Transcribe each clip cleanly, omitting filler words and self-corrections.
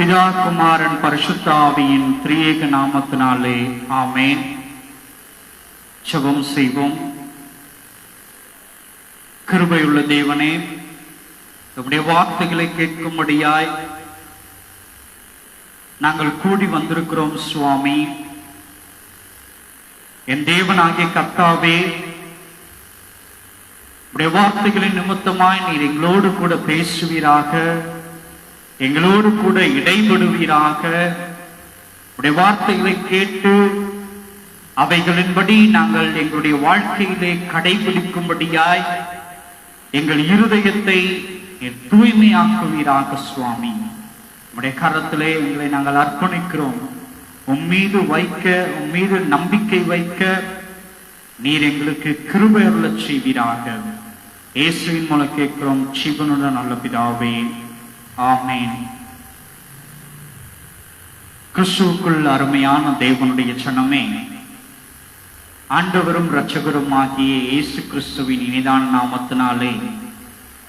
பிதா குமாரன் பரிசுத்த ஆவியின் திரியேக நாமத்தினாலே ஆமென். ஜெபம் செய்வோம். கிருபையுள்ள தேவனே, உம்முடைய வார்த்தைகளை கேட்கும்படியாய் நாங்கள் கூடி வந்திருக்கிறோம் சுவாமி. என் தேவனாகிய கர்த்தாவே, உம்முடைய வார்த்தைகளின் நிமித்தமாய் நீர் எங்களோடு கூட பேசுவீராக, எங்களோடு கூட இடைபடுவீராக. உடைய வார்த்தைகளை கேட்டு அவைகளின்படி நாங்கள் எங்களுடைய வாழ்க்கையிலே கடைபிடிக்கும்படியாய் எங்கள் இருதயத்தை தூய்மையாக்குவீராக சுவாமி. உடைய கரத்திலே எங்களை நாங்கள் அர்ப்பணிக்கிறோம். உம்மீது உம்மீது நம்பிக்கை வைக்க நீர் எங்களுக்கு கிருபை அருளச் செய்வீராக. இயேசுவின் மூலம் கேட்கிறோம் ஜீவனுடன் நல்ல பிதாவே, ஆமென். கிறிஸ்துவுக்குள் அருமையான தேவனுடைய ஜனமே, ஆண்டவரும் இரட்சகரும் ஆகிய இயேசு கிறிஸ்துவின் இனிதான நாமத்தினாலே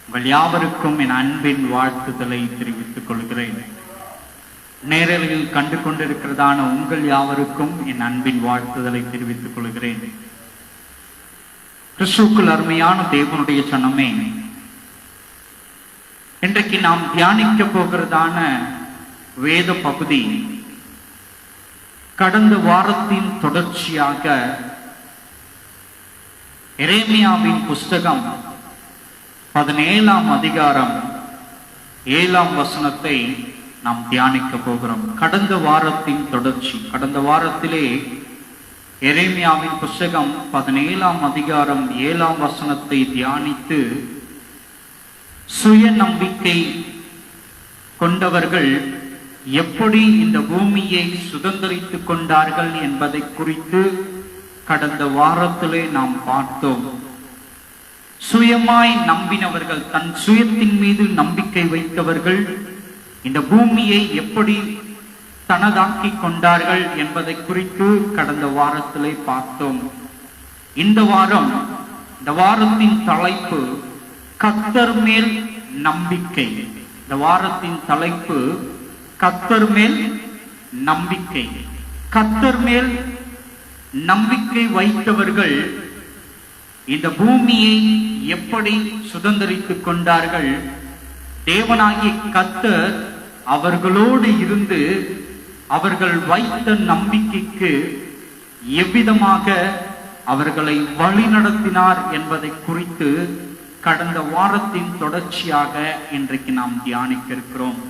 உங்கள் யாவருக்கும் என் அன்பின் வாழ்த்துதலை தெரிவித்துக் கொள்கிறேன். நேரலையில் கண்டு கொண்டிருக்கிறதான உங்கள் யாவருக்கும் என் அன்பின் வாழ்த்துதலை தெரிவித்துக் கொள்கிறேன். கிறிஸ்துவுக்குள் அருமையான தேவனுடைய ஜனமே, இன்றைக்கு நாம் தியானிக்க போகிறதான வேத பகுதி கடந்த வாரத்தின் தொடர்ச்சியாக எரேமியாவின் புஸ்தகம் 17ஆம் அதிகாரம் 7ஆம் வசனத்தை நாம் தியானிக்க போகிறோம். கடந்த வாரத்தின் தொடர்ச்சி. கடந்த வாரத்திலே எரேமியாவின் புஸ்தகம் 17ஆம் அதிகாரம் 7ஆம் வசனத்தை தியானித்து சுய நம்பிக்கை கொண்டவர்கள் எப்படி இந்த பூமியை சுதந்திரித்துக் கொண்டார்கள் என்பதை குறித்து கடந்த வாரத்திலே நாம் பார்த்தோம். சுயமாய் நம்பினவர்கள், தன் சுயத்தின் மீது நம்பிக்கை வைத்தவர்கள் இந்த பூமியை எப்படி தனதாக்கி கொண்டார்கள் என்பதை குறித்து கடந்த வாரத்திலே பார்த்தோம். இந்த வாரத்தின் தலைப்பு கர்த்தர் மேல் நம்பிக்கை. இந்த வாரத்தின் தலைப்பு கர்த்தர் மேல் நம்பிக்கை. கர்த்தர் மேல் நம்பிக்கை வைத்தவர்கள் இந்த பூமியை எப்படி சுதந்திரித்துக் கொண்டார்கள், தேவனாகிய கர்த்தர் அவர்களோடு இருந்து அவர்கள் வைத்த நம்பிக்கைக்கு எவ்விதமாக அவர்களை வழிநடத்தினார் என்பதை குறித்து கடந்த வாரத்தின் தொடர்ச்சியாக இன்றைக்கு நாம் தியானிக்க இருக்கிறோம்.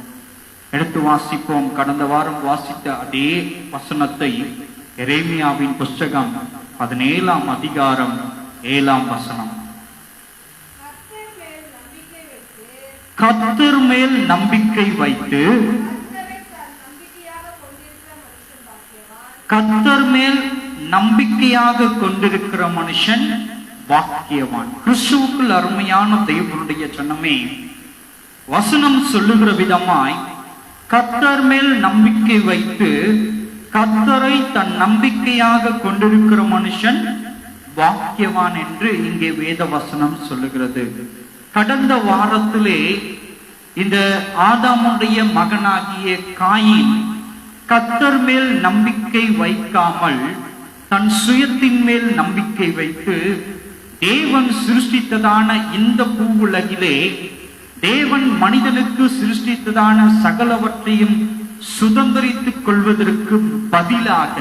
எடுத்து வாசிப்போம். கடந்த வாரம் வாசித்த அதே வசனத்தை எரேமியாவின் புஸ்தகம் 17ஆம் அதிகாரம் 7ஆம் வசனம். கர்த்தர் மேல் நம்பிக்கை வைத்து கர்த்தர் மேல் நம்பிக்கையாக கொண்டிருக்கிற மனுஷன் பாக்கியவான். கிறிஸ்துவுக்குள் அருமையான தேவனுடைய ஜனமே, வசனம் சொல்லுகிற விதமாய் கர்த்தர் மேல் நம்பிக்கை வைத்து கர்த்தரை தன் நம்பிக்கையாக கொண்டிருக்கிற மனுஷன் பாக்கியவான் என்று இங்கே வேத வசனம் சொல்லுகிறது. கடந்த வாரத்திலே இந்த ஆதாமுடைய மகனாகிய காயின் கர்த்தர் மேல் நம்பிக்கை வைக்காமல் தன் சுயத்தின் மேல் நம்பிக்கை வைத்து தேவன் சிருஷ்டித்ததான இந்த பூவுலகிலே தேவன் மனிதனுக்கு சிருஷ்டித்ததான சகலவற்றையும் சுதந்திரித்துக் கொள்வதற்கு பதிலாக,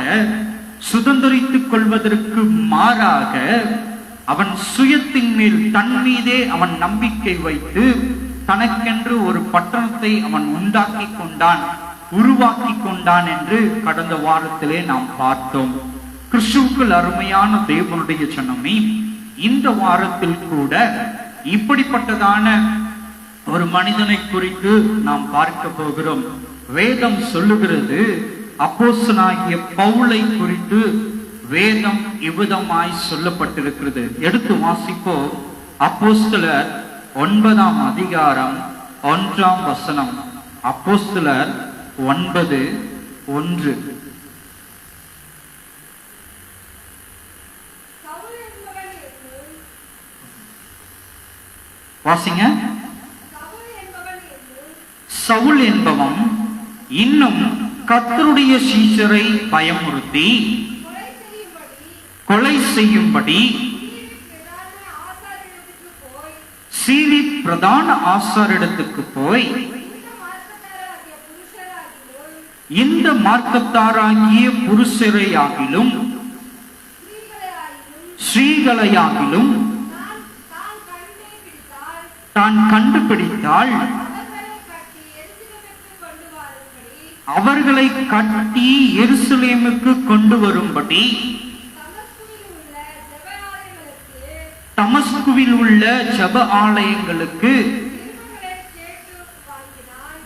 சுதந்திரித்துக் கொள்வதற்கு மாறாக அவன் சுயத்தின் மேல், தன் மீதே அவன் நம்பிக்கை வைத்து தனக்கென்று ஒரு பட்டணத்தை அவன் உண்டாக்கி கொண்டான், உருவாக்கி கொண்டான் என்று கடந்த வாரத்திலே நாம் பார்த்தோம். கிறிஸ்துவுக்குள் அருமையான தேவனுடைய ஜனமே, இந்த வாரத்தில் கூட இப்படிப்பட்டதான ஒரு மனிதனை குறித்து நாம் பார்க்க போகிறோம். வேதம் சொல்லுகிறது, அப்போஸ்தலனாகிய பவுலை குறித்து வேதம் இவ்விதமாய் சொல்லப்பட்டிருக்கிறது. எடுத்து வாசிப்போம். அப்போஸ்தலர் 9ஆம் அதிகாரம் 1ஆம் வசனம். அப்போஸ்தலர் 9:1. வாசிங்க. சவுல் என்பவன் இன்னும் கர்த்தருடைய சீஷரை பயமுறுத்தி கொலை செய்யும்படி சீரி பிரதான ஆசாரிடத்துக்கு போய் இந்த மார்க்கத்தாராகிய புருஷரையாகிலும் ஸ்ரீகளையாகிலும் தான் கண்டுபிடித்தால் அவர்களை கட்டி எருசலேமுக்கு கொண்டு வரும்படி தமஸ்குவில் உள்ள ஜெப ஆலயங்களுக்கு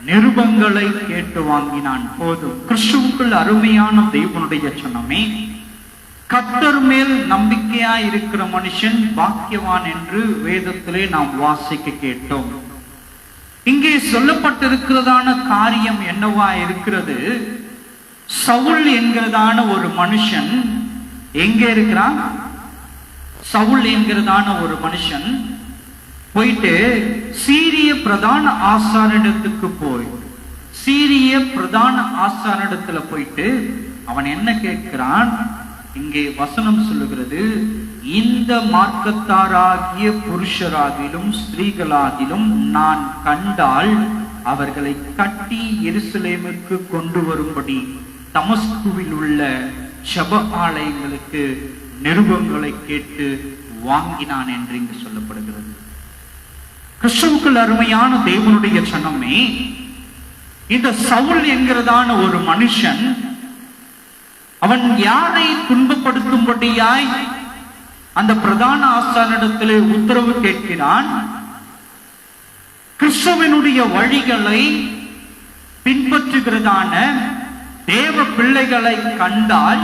நிருபங்களை கேட்டு வாங்கினான். போதும். கிறிஸ்துவுக்குள் அருமையான தேவனுடைய சொன்னமே, கர்த்தர் மேல் நம்பிக்கையா இருக்கிற மனுஷன் பாக்கியவான் என்று வேதத்திலே நாம் வாசிக்க கேட்டோம். இங்கே சொல்லப்பட்டிருக்கிறதான காரியம் என்னவா இருக்கிறது? சவுல் என்கிறதான ஒரு மனுஷன் எங்கே இருக்கிறான்? சவுல் என்கிறதான ஒரு மனுஷன் போயிட்டு சீரிய பிரதான ஆசாரிடத்துக்கு சீரிய பிரதான ஆசாரிடத்துல போயிட்டு அவன் என்ன கேட்கிறான்? இங்கே வசனம் சொல்லுகிறது, இந்த மார்க்கத்தாராகிய புருஷராகிலும் ஸ்திரீகளாகிலும் நான் கண்டால் அவர்களை கட்டி எருசலேமுக்கு கொண்டு வரும்படி தமஸ்குவில் உள்ள ஜெப ஆலயங்களுக்கு நிருபங்களை கேட்டு வாங்கினான் என்று இங்கு சொல்லப்படுகிறது. கிறிஸ்துவுக்குள் அருமையான தேவனுடைய சொன்னமே, இந்த சவுல் என்கிறதான ஒரு மனுஷன் அவன் யாரை துன்பப்படுத்தும்படியாய் அந்த பிரதான ஆசாரிடத்திலே உத்தரவு கேட்கிறான்? கிறிஸ்துவினுடைய வழிகளை பின்பற்றுகிறதான தேவ பிள்ளைகளை கண்டால்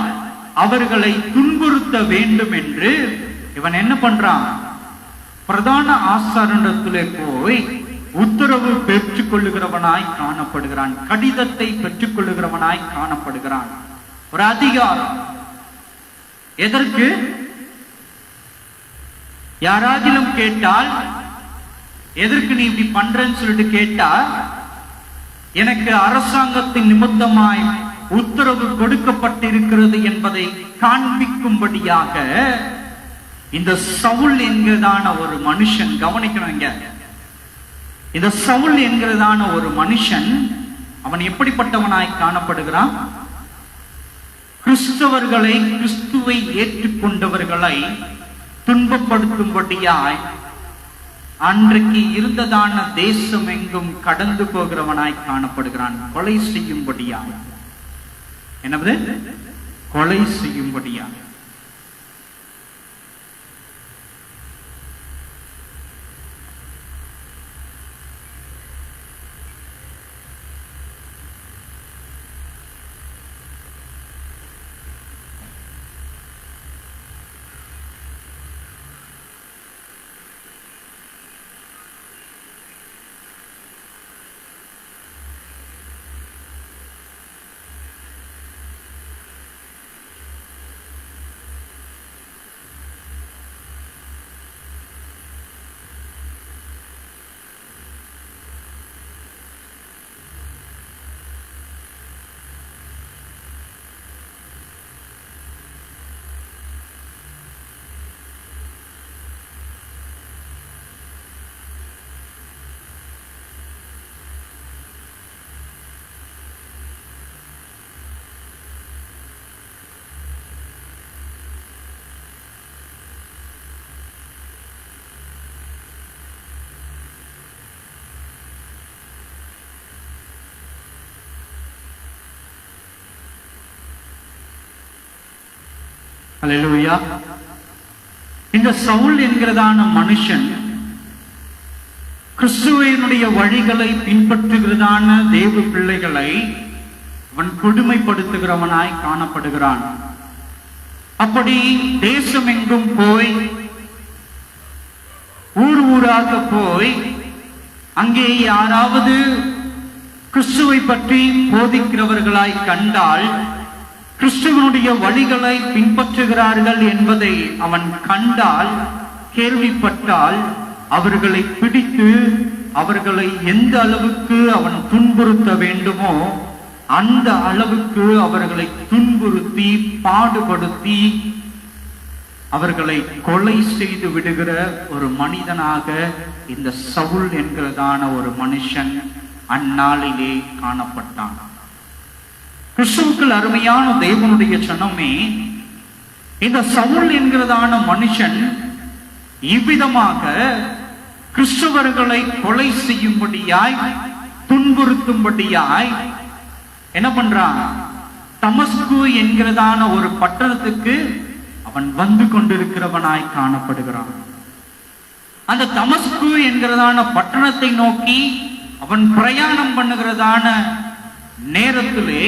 அவர்களை துன்புறுத்த வேண்டும் என்று இவன் என்ன பண்றான்? பிரதான ஆசாரிடத்திலே போய் உத்தரவு பெற்றுக் கொள்ளுகிறவனாய் காணப்படுகிறான். கடிதத்தை பெற்றுக் கொள்ளுகிறவனாய் காணப்படுகிறான். ஒரு அதிகாரம். எதற்கு? யாராகிலும் கேட்டால், எதற்கு நீ இப்படி பண்றன்னு சொல்லிட்டு கேட்டா, எனக்கு அரசாங்கத்தின் நிமித்தமாய் உத்தரவு கொடுக்கப்பட்டிருக்கிறது என்பதை காண்பிக்கும்படியாக இந்த சவுல் என்கிறதான ஒரு மனுஷன், கவனிக்கணுங்க, இந்த சவுல் என்கிறதான ஒரு மனுஷன் அவன் எப்படிப்பட்டவனாய் காணப்படுகிறான்? கிறிஸ்தவர்களை, கிறிஸ்துவை ஏற்றுக்கொண்டவர்களை துன்பப்படுத்தும்படியாய் அன்றைக்கு இருந்ததான தேசம் எங்கும் கடந்து போகிறவனாய் காணப்படுகிறான். கொலை செய்யும்படியாய். என்னது? கொலை செய்யும்படியாய். அல்லேலூயா. இந்த சவுல் என்கிறதான மனுஷன் கிறிஸ்துவினுடைய வழிகளை பின்பற்றுகிறதான தேவ பிள்ளைகளை அவன் கொடுமைப்படுத்துகிறவனாய் காணப்படுகிறான். அப்படி தேசம் எங்கும் போய், ஊர் ஊராக போய், அங்கே யாராவது கிறிஸ்துவை பற்றி போதிக்கிறவர்களாய் கண்டால், கிறிஸ்துவனுடைய வழிகளை பின்பற்றுகிறார்கள் என்பதை அவன் கண்டால், கேள்விப்பட்டால், அவர்களை பிடித்து அவர்களை எந்த அளவுக்கு அவன் துன்புறுத்த வேண்டுமோ அந்த அளவுக்கு அவர்களை துன்புறுத்தி பாடுபடுத்தி அவர்களை கொலை செய்து விடுகிற ஒரு மனிதனாக இந்த சவுல் என்கிறதான ஒரு மனுஷன் அந்நாளிலே காணப்பட்டான். கிறிஸ்துவுக்குள் அருமையான தேவனுடைய சனமே, இந்த சவுல் என்கிறதான மனுஷன் இவ்விதமாக கிறிஸ்தவர்களை கொலை செய்யும்படியாய் துன்புறுத்தும்படியாய் என்ன பண்றான்? தமஸ்கு என்கிறதான ஒரு பட்டணத்துக்கு அவன் வந்து கொண்டிருக்கிறவனாய் காணப்படுகிறான். அந்த தமஸ்கு என்கிறதான பட்டணத்தை நோக்கி அவன் பிரயாணம் பண்ணுகிறதான நேரத்திலே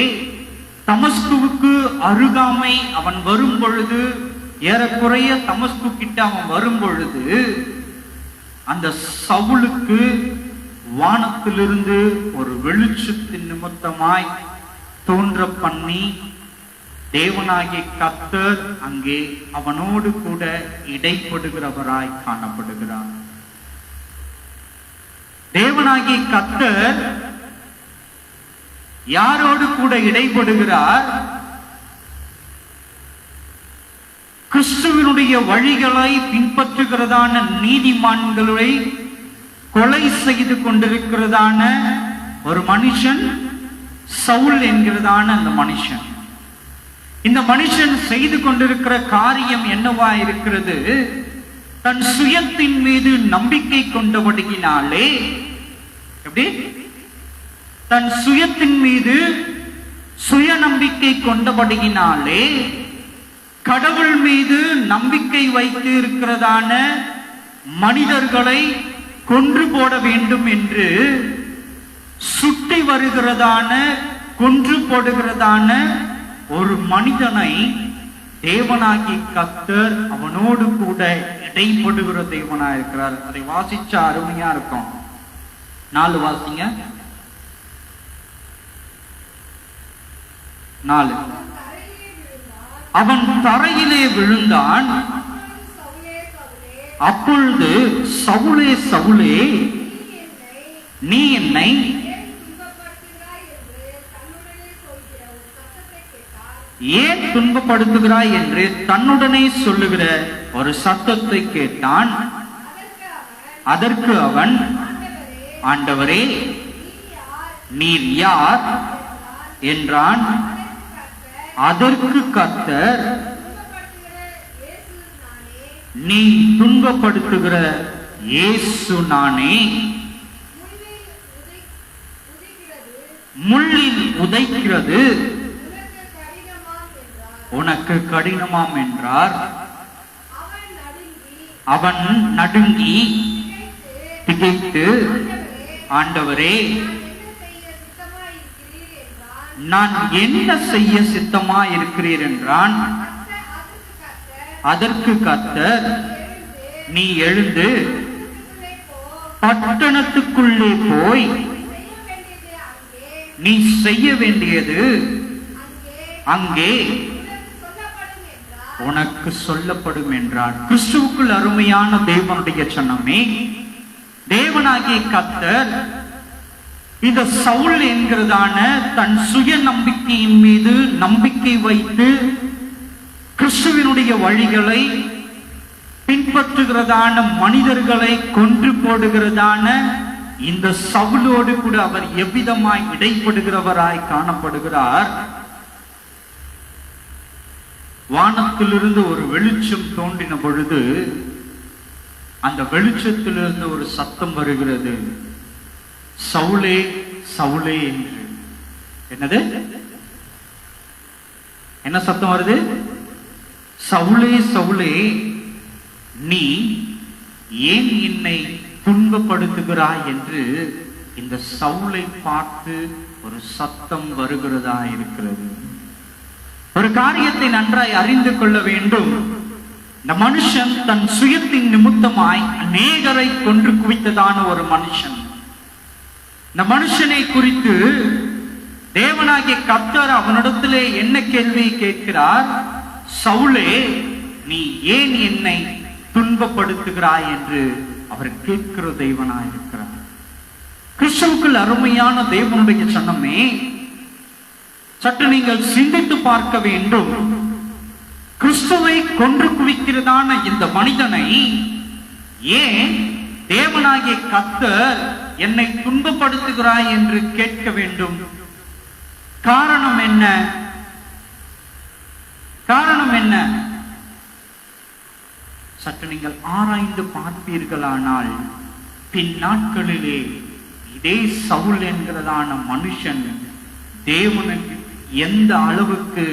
தமஸ்குவுக்கு அருகாமை அவன் வரும் பொழுது, ஏறக்குறைய தமஸ்கு கிட்ட அவன் வரும் பொழுது, அந்த சவுலுக்கு வானத்திலிருந்து ஒரு வெளிச்சத்தின் நிமித்தமாய் தோன்ற பண்ணி தேவனாகிய கர்த்தர் அங்கே அவனோடு கூட இடைப்படுகிறவராய் காணப்படுகிறார். தேவனாகிய கர்த்தர் யாரோடு கூட இடைப்படுகிறார்? கிறிஸ்துவினுடைய வழிகளை பின்பற்றுகிறதான நீதிமான்களை கொலை செய்து கொண்டிருக்கிறதான ஒரு மனுஷன் சவுல் என்கிறதான அந்த மனுஷன். இந்த மனுஷன் செய்து கொண்டிருக்கிற காரியம் என்னவா இருக்கிறது? தன் சுயத்தின் மீது நம்பிக்கை கொண்டபடியினாலே, எப்படி தன் சுயத்தின் மீது சுய நம்பிக்கை கொண்டபடியினாலே கடவுள் மீது நம்பிக்கை வைத்து இருக்கிறதான மனிதர்களை கொன்று போட வேண்டும் என்று சுட்டி வருகிறதான, கொன்று போடுகிறதான ஒரு மனிதனை தேவனாகி கர்த்தர் அவனோடு கூட இடைப்படுகிற தேவனா இருக்கிறார். அதை வாசிச்சா அருமையா இருக்கும். 4 வாசிங்க. 4. அவன் தரையிலே விழுந்தான். அப்பொழுது சவுலே, சவுலே, நீ என்னை ஏன் துன்பப்படுத்துகிறாய் என்று தன்னுடனே சொல்லுகிற ஒரு சத்தத்தை கேட்டான். அதற்கு அவன், ஆண்டவரே, நீர் யார் என்றான். அதற்கு கர்த்தர், நீ துன்பப்படுத்துகிற இயேசு நானே. முள்ளில் உதைக்கிறது உனக்கு கடினமாம் என்றார். அவன் நடுங்கி திகைத்து, ஆண்டவரே, நான் என்ன செய்ய சித்தமா இருக்கிறீர் என்றான். அதற்கு கர்த்தர், நீ எழுந்து பட்டணத்துக்குள்ளே போய் நீ செய்ய வேண்டியது அங்கே உனக்கு சொல்லப்படும் என்றார். கிறிஸ்துவுக்குள் அருமையான தேவனுடைய சனமே, தேவனாகிய கர்த்தர் இந்த சவுல் என்கிறதான தன் சுய நம்பிக்கையின் மீது நம்பிக்கை வைத்து கிறிஸ்துவினுடைய வழிகளை பின்பற்றுகிறதான மனிதர்களை கொன்று போடுகிறதான இந்த சவுலோடு கூட அவர் எவ்விதமாய் இடைப்படுகிறவராய் காணப்படுகிறார். வானத்திலிருந்து ஒரு வெளிச்சம் தோன்றின பொழுது அந்த வெளிச்சத்திலிருந்து ஒரு சத்தம் வருகிறது, சவுலே, சவுலே என்று. என்னது? என்ன சத்தம் வருது? சவுலே, சவுலே, நீ ஏன் என்னை துன்பப்படுத்துகிறாய் என்று இந்த சவுலை பார்த்து ஒரு சத்தம் வருகிறதா இருக்கிறது. ஒரு காரியத்தை நன்றாய் அறிந்து கொள்ள வேண்டும். இந்த மனுஷன் தன் சுயத்தின் நிமித்தமாய் அநேகரை கொன்று குவித்ததான ஒரு மனுஷன். இந்த மனுஷனை குறித்து தேவனாகிய கர்த்தர் அவனிடத்திலே என்ன கேள்வி கேட்கிறார்? சவுலே, நீ ஏன் என்னை துன்பப்படுத்துகிறாய் என்று அவர் கேட்கிற தேவனாய் இருக்கிறார். கிறிஸ்துவுக்குள் அருமையான தேவனுடைய சனமே, சற்று நீங்கள் சிந்தித்து பார்க்க வேண்டும். கிறிஸ்துவை கொன்று குவிக்கிறதான இந்த மனிதனை ஏன் தேவனாகிய கர்த்தர் என்னை துன்பப்படுத்துகிறாய் என்று கேட்க வேண்டும்? காரணம் என்ன? காரணம் என்ன? சற்று நீங்கள் ஆராய்ந்து பார்ப்பீர்களானால் பின் நாட்களிலே இதே சவுல் என்கிறதான மனுஷன் தேவனுக்கு எந்த அளவுக்கு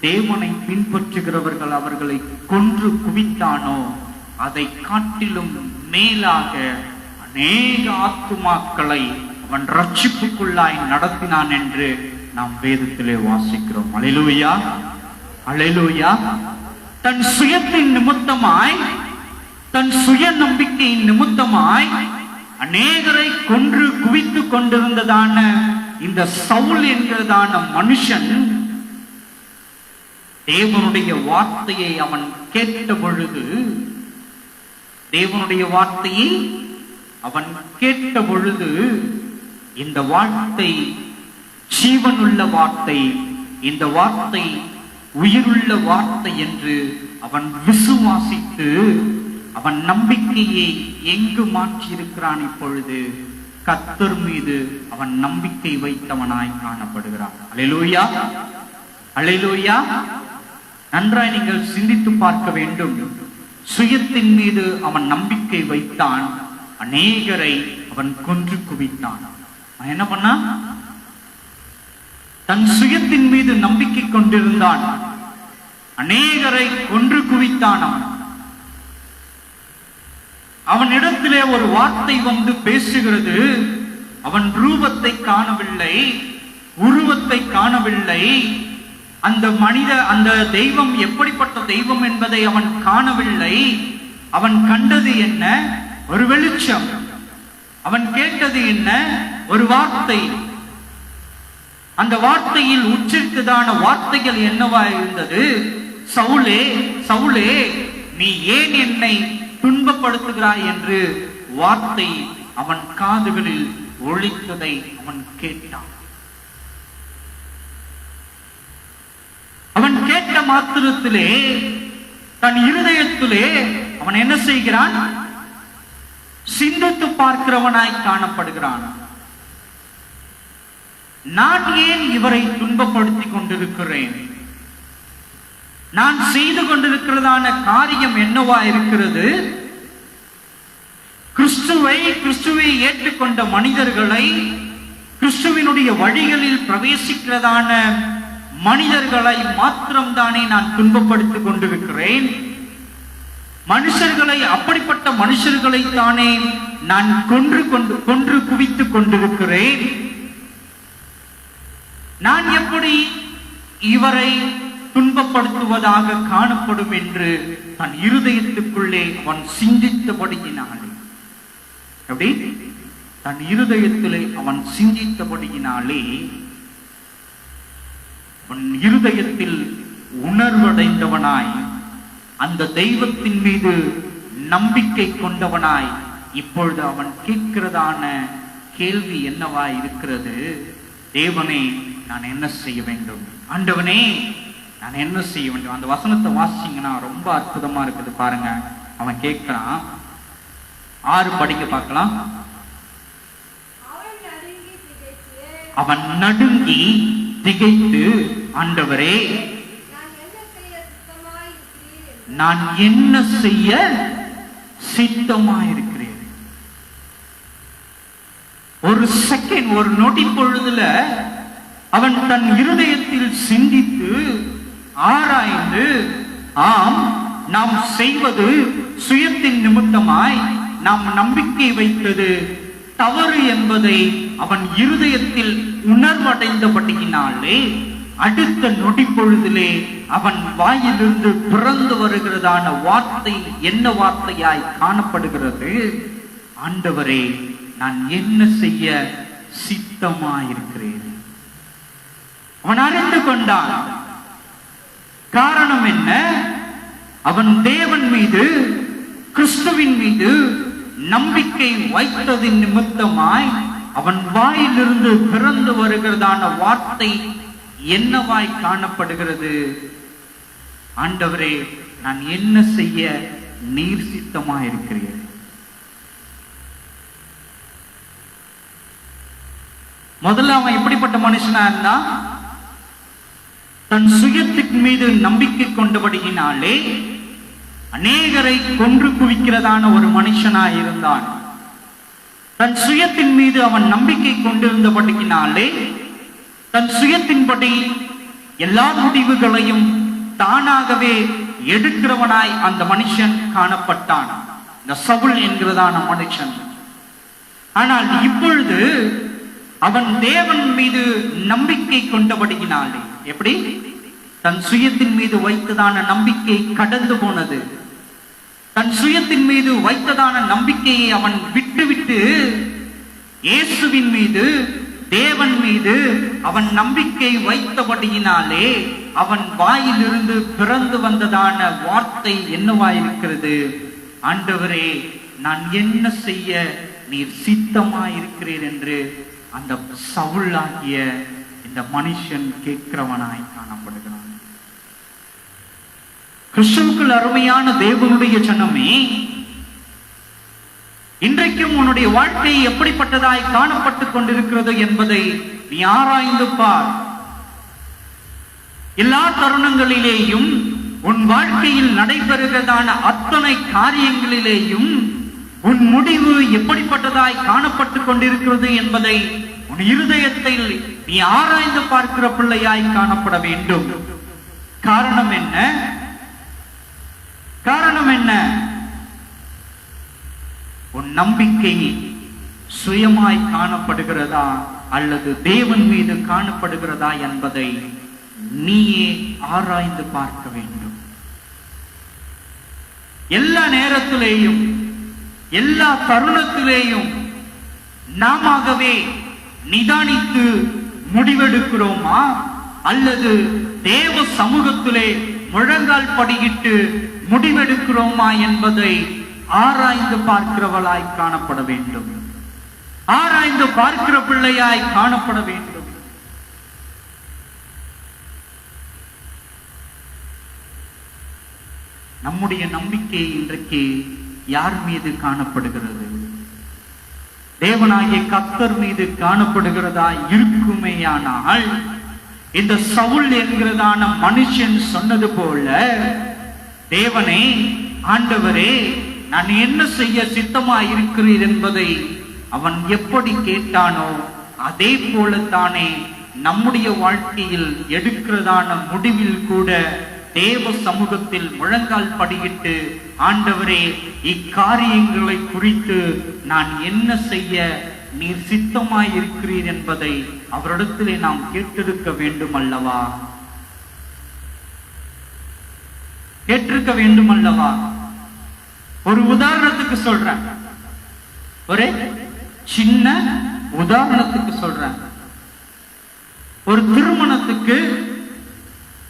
தேவனை பின்பற்றுகிறவர்கள் அவர்களை கொன்று குவித்தானோ அதை காட்டிலும் மேலாக அநேக ஆத்துமாக்களை அவன் ரட்சிப்புக்குள்ளாய் நடத்தினான் என்று நாம் வேதத்திலே வாசிக்கிறோம். அல்லேலூயா, அல்லேலூயா. தன் சுயத்தின் நிமித்தமாய், தன் சுய நம்பிக்கையின் நிமித்தமாய் அநேகரை கொன்று குவித்துக் கொண்டிருந்ததான இந்த சவுல் என்கிறதான மனுஷன் தேவனுடைய வார்த்தையை அவன் கேட்ட பொழுது, தேவனுடைய வார்த்தையை அவன் கேட்ட பொழுது, இந்த வார்த்தை ஜீவனுள்ள வார்த்தை, இந்த வார்த்தை உயிருள்ள வார்த்தை என்று அவன் விசுவாசித்து அவன் நம்பிக்கையை எங்கு மாற்றி இருக்கிறான்? இப்பொழுது கர்த்தர் மீது அவன் நம்பிக்கை வைத்தவனாய் காணப்படுகிறான். அல்லேலூயா, அல்லேலூயா. நன்றாய் நீங்கள் சிந்தித்து பார்க்க வேண்டும். சுயத்தின் மீது அவன் நம்பிக்கை வைத்தான், அநேகரை அவன் கொன்று குவித்தான். அவன் என்ன பண்ணான்? தன் சுயத்தின் மீது நம்பிக்கை கொண்டிருந்தான், அநேகரை கொன்று குவித்தான். அவனிடத்திலே ஒரு வார்த்தை வந்து பேசுகிறது. அவன் ரூபத்தை காணவில்லை, உருவத்தை காணவில்லை, அந்த தெய்வம் எப்படிப்பட்ட தெய்வம் என்பதை அவன் காணவில்லை. அவன் கண்டது என்ன? ஒரு வெளிச்சம். அவன் கேட்டது என்ன? ஒரு வார்த்தை. அந்த வார்த்தையில் உச்சரித்ததான வார்த்தைகள் என்னவா இருந்தது? சவுலே, சவுலே, நீ ஏன் என்னை துன்பப்படுத்துகிறாய் என்று வார்த்தை அவன் காதுகளில் ஒலித்ததை அவன் கேட்டான். அவன் கேட்ட மாத்திரத்திலே தன் இருதயத்திலே அவன் என்ன செய்கிறான்? சிந்தித்து பார்க்கிறவனாய் காணப்படுகிறான். நான் ஏன் இவரை துன்பப்படுத்திக் கொண்டிருக்கிறேன்? நான் செய்து கொண்டிருக்கிறதான காரியம் என்னவா இருக்கிறது? கிறிஸ்துவை ஏற்றுக்கொண்ட மனிதர்களை, கிறிஸ்துவினுடைய வழிகளில் பிரவேசிக்கிறதான மனிதர்களை மாத்திரம்தானே நான் துன்பப்படுத்திக் கொண்டிருக்கிறேன். மனுஷர்களை, அப்படிப்பட்ட மனுஷர்களை தானே நான் கொன்று குவித்துக் கொண்டிருக்கிறேன். நான் எப்படி இவரை துன்பப்படுத்துவதாக காணப்படும் என்று தன் இருதயத்துக்குள்ளே அவன் சிந்தித்தபடியினாலே, எப்படி தன் இருதயத்திலே அவன் சிந்தித்தபடியினாலே அவன் இருதயத்தில் உணர்வடைந்தவனாய், அந்த தெய்வத்தின் மீது நம்பிக்கை கொண்டவனாய், இப்பொழுது அவன் கேட்கிறதான கேள்வி என்னவா இருக்கிறது? தேவனே, நான் என்ன செய்ய வேண்டும்? ஆண்டவனே, நான் என்ன செய்ய வேண்டும்? அந்த வசனத்தை வாசிச்சீங்கன்னா ரொம்ப அற்புதமா இருக்குது பாருங்க. அவன் கேட்கிறான். 6 படிக்க பார்க்கலாம். அவன் நடுங்கி திகைத்து, ஆண்டவரே, நான் என்ன செய்ய சித்தமாயிருக்கிறேன். ஒரு செகண்ட், ஒரு நொடி பொழுதுல அவன் தன் இருதயத்தில் சிந்தித்து ஆராய்ந்து, ஆம், நாம் செய்வது சுயத்தின் நிமித்தமாய் நாம் நம்பிக்கை வைத்தது தவறு என்பதை அவன் இருதயத்தில் உணர்வடைந்தபடியினாலே அடுத்த நொடி பொழுதிலே அவன் வாயிலிருந்து பிறந்து வருகிறதான வார்த்தை என்ன வார்த்தையாய் காணப்படுகிறது? ஆண்டவரே, நான் என்ன செய்ய சித்தமாயிருக்கிறேன். அவன் அறிந்து கொண்டான். காரணம் என்ன? அவன் தேவன் மீது, கிறிஸ்துவின் மீது நம்பிக்கை வைத்ததின் நிமித்தமாய் அவன் வாயிலிருந்து பிறந்து வருகிறதான வார்த்தை என்னவாய் காணப்படுகிறது? ஆண்டவரே, நான் என்ன செய்ய நீர் சித்தமாய் இருக்கிறீர்? முதல்ல அவன் எப்படிப்பட்ட மனுஷனா இருந்தா? தன் சுயத்தின் மீது நம்பிக்கை கொண்டபடியினாலே அநேகரை கொன்று குவிக்கிறதான ஒரு மனுஷனாய் இருந்தான். தன் சுயத்தின் மீது அவன் நம்பிக்கை கொண்டிருந்தபடியினாலே தன் சுயத்தின்படி எல்லா முடிவுகளையும் தானாகவே எடுக்கிறவனாய் அந்த மனுஷன் காணப்பட்டான், இந்த சவுல் என்கிறதான மனுஷன். ஆனால் இப்பொழுது அவன் தேவன் மீது நம்பிக்கை கொண்டபடியினாலே, எப்படி? தன் சுயத்தின் மீது வைத்ததான நம்பிக்கை கடந்து போனது. தன் சுயத்தின் மீது வைத்ததான நம்பிக்கையை அவன் விட்டுவிட்டு இயேசுவின் மீது, தேவன் மீது அவன் நம்பிக்கை வைத்தபடியினாலே அவன் வாயிலிருந்து பிறந்து வந்ததான வார்த்தை என்னவாயிருக்கிறது? ஆண்டவரே, நான் என்ன செய்ய நீர் சித்தமாயிருக்கிறீர் என்று அந்த சவுல் ஆகிய இந்த மனுஷன் கேட்கிறவனாய் காணப்படுகிறான். கிறிஸ்துவுக்குள் அருமையான தேவனுடைய ஜனமே, இன்றைக்கும் உன்னுடைய வாழ்க்கை எப்படிப்பட்டதாய் காணப்பட்டுக் கொண்டிருக்கிறது என்பதை நீ ஆராய்ந்து பார். எல்லா தருணங்களிலேயும் உன் வாழ்க்கையில் நடைபெறுகிறதான அத்தனை காரியங்களிலேயும் உன் முடிவு எப்படிப்பட்டதாய் காணப்பட்டுக் கொண்டிருக்கிறது என்பதை உன் இருதயத்தில் நீ ஆராய்ந்து பார்க்கிற பிள்ளையாய் காணப்பட வேண்டும். காரணம் என்ன? காரணம் என்ன? உன் நம்பிக்கை சுயமாய் காணப்படுகிறதா அல்லது தேவன் மீது காணப்படுகிறதா என்பதை நீயே ஆராய்ந்து பார்க்க வேண்டும். எல்லா நேரத்திலேயும் எல்லா தருணத்திலேயும் நாமவே நிதானித்து முடிவெடுக்கிறோமா அல்லது தேவ சமூகத்திலே முழங்கால் படியிட்டு முடிவெடுக்கிறோமா என்பதை ஆராய்ந்து பார்க்கிறவளாய் காணப்பட வேண்டும். ஆராய்ந்து பார்க்கிற பிள்ளையாய் காணப்பட வேண்டும். நம்முடைய நம்பிக்கை இன்றைக்கு யார் மீது காணப்படுகிறது? தேவனாகிய கர்த்தர் மீது காணப்படுகிறதா இருக்குமேயானால், இந்த சவுல் என்கிறதான மனுஷன் சொன்னது போல, தேவனே, ஆண்டவரே, நான் என்ன செய்ய சித்தமாய் இருக்கிறீர் என்பதை அவன் எப்படி கேட்டானோ அதே போலத்தானே நம்முடைய வாழ்க்கையில் எடுக்கிறதான முடிவில் கூட தேவ சமூகத்தில் முழங்கால் படியிட்டு, ஆண்டவரே, இக்காரியங்களை குறித்து நான் என்ன செய்ய நீர் சித்தமாய் இருக்கிறீர் என்பதை அவரிடத்திலே நாம் கேட்டிருக்க வேண்டும் அல்லவா? கேட்டிருக்க வேண்டும் அல்லவா? ஒரு உதாரணத்துக்கு சொல்றேன், ஒரு சின்ன உதாரணத்துக்கு சொல்றேன். ஒரு திருமணத்துக்கு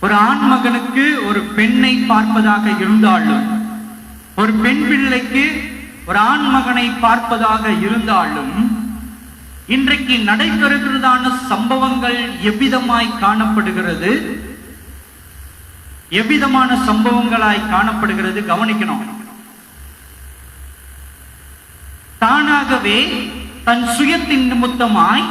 ஒரு ஆண் மகனுக்கு ஒரு பெண்ணை பார்ப்பதாக இருந்தாலும், ஒரு பெண் பிள்ளைக்கு ஒரு ஆண் மகனை பார்ப்பதாக இருந்தாலும், இன்றைக்கு நடைபெறுகிறதான சம்பவங்கள் எவ்விதமாய் காணப்படுகிறது? எவ்விதமான சம்பவங்களாய் காணப்படுகிறது? கவனிக்கணும். தானாகவே தன் சுயத்தின் நிமித்தமாய்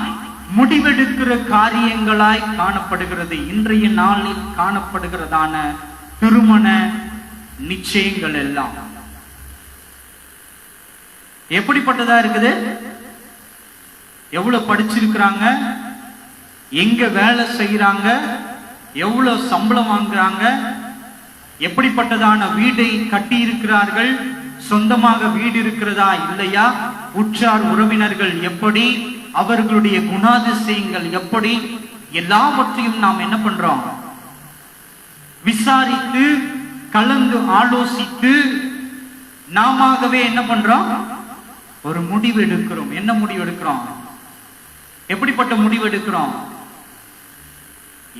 முடிவெடுக்கிற காரியங்களாய் காணப்படுகிறது. இன்றைய நாளில் காணப்படுகிறதான திருமண நிச்சயங்கள் எல்லாம் எப்படிப்பட்டதா இருக்குது? எவ்வளவு படிச்சிருக்கிறாங்க, எங்க வேலை செய்யறாங்க, எவ்வளவு சம்பளம் வாங்குறாங்க, எப்படிப்பட்டதான வீடை கட்டி இருக்கிறார்கள், சொந்தமாக வீடு இருக்கிறதா இல்லையா, உற்றார் உறவினர்கள் எப்படி, அவர்களுடைய குணாதிசயங்கள் எப்படி, எல்லாவற்றையும் நாம் என்ன பண்றோம்? விசாரித்து கலந்து ஆலோசித்து நாமவே என்ன பண்றோம்? ஒரு முடிவு எடுக்கிறோம். என்ன முடிவு எடுக்கிறோம்? எப்படிப்பட்ட முடிவு எடுக்கிறோம்?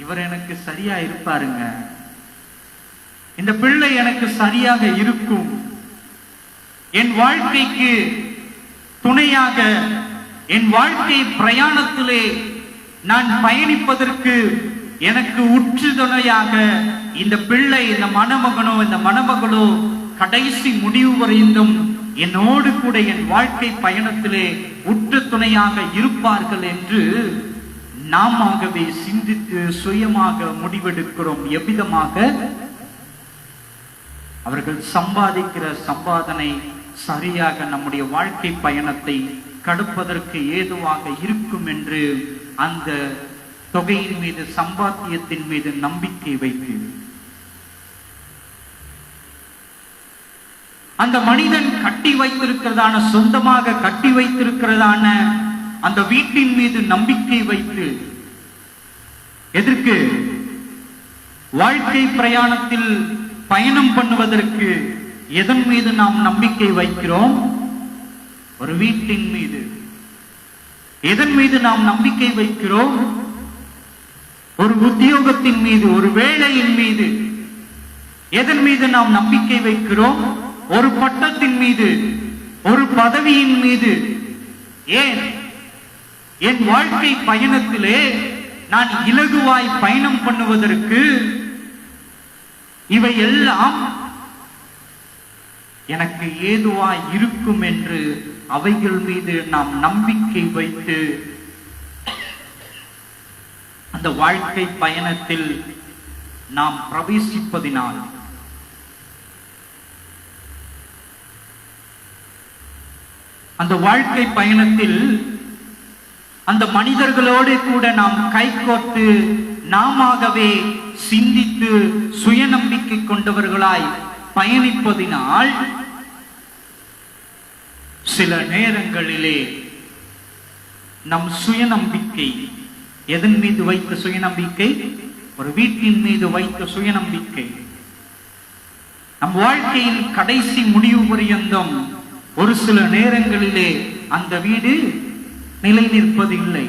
இவர் எனக்கு சரியா இருப்பாருங்க, இந்த பிள்ளை எனக்கு சரியாக இருக்கும், என் வாழ்க்கைக்கு துணையாக, என் வாழ்க்கை பிரயாணத்திலே நான் பயணிப்பதற்கு எனக்கு உற்று துணையாக இந்த பிள்ளை, இந்த மணமகனோ இந்த மணமகளோ கடைசி முடிவு வரைந்தும் என்னோடு கூட என் வாழ்க்கை பயணத்திலே உற்று துணையாக இருப்பார்கள் என்று நாமவே சிந்தித்து சுயமாக முடிவெடுக்கிறோம். எவ்விதமாக? அவர்கள் சம்பாதிக்கிற சம்பாதனை சரியாக நம்முடைய வாழ்க்கை பயணத்தை கடப்பதற்கு ஏதுவாக இருக்கும் என்று அந்த தொகையின் மீது, சம்பாத்தியத்தின் மீது நம்பிக்கை வைத்து அந்த மனிதன் கட்டி வைத்திருக்கிறதான, சொந்தமாக கட்டி வைத்திருக்கிறதான அந்த வீட்டின் மீது நம்பிக்கை வைத்து, எதற்கு? வாழ்க்கை பிரயாணத்தில் பயணம் பண்ணுவதற்கு எதன் மீது நாம் நம்பிக்கை வைக்கிறோம்? ஒரு வீட்டின் மீது. எதன் மீது நாம் நம்பிக்கை வைக்கிறோம்? ஒரு உத்தியோகத்தின் மீது, ஒரு வேலையின் மீது. எதன் மீது நாம் நம்பிக்கை வைக்கிறோம்? ஒரு பட்டத்தின் மீது, ஒரு பதவியின் மீது. ஏன்? என் வாழ்க்கை பயணத்திலே நான் இலகுவாய் பயணம் பண்ணுவதற்கு இவை எல்லாம் எனக்கு ஏதுவாய் இருக்கும் என்று அவைகள் மீது நாம் நம்பிக்கை வைத்து அந்த வாழ்க்கை பயணத்தில் நாம் பிரவேசிப்பதினால் அந்த வாழ்க்கை பயணத்தில் அந்த மனிதர்களோடு கூட நாம் கைகோர்த்து நாமவே சிந்தித்து சுயநம்பிக்கை கொண்டவர்களாய் பயணிப்பதினால் சில நேரங்களிலே நம் சுயநம்பிக்கை, எதன் மீது வைத்த சுயநம்பிக்கை? ஒரு வீட்டின் மீது வைத்த சுயநம்பிக்கை நம் வாழ்க்கையின் கடைசி முடிவு பரியந்தம் ஒரு சில நேரங்களிலே அந்த வீடு நிலை நிற்பதில்லை.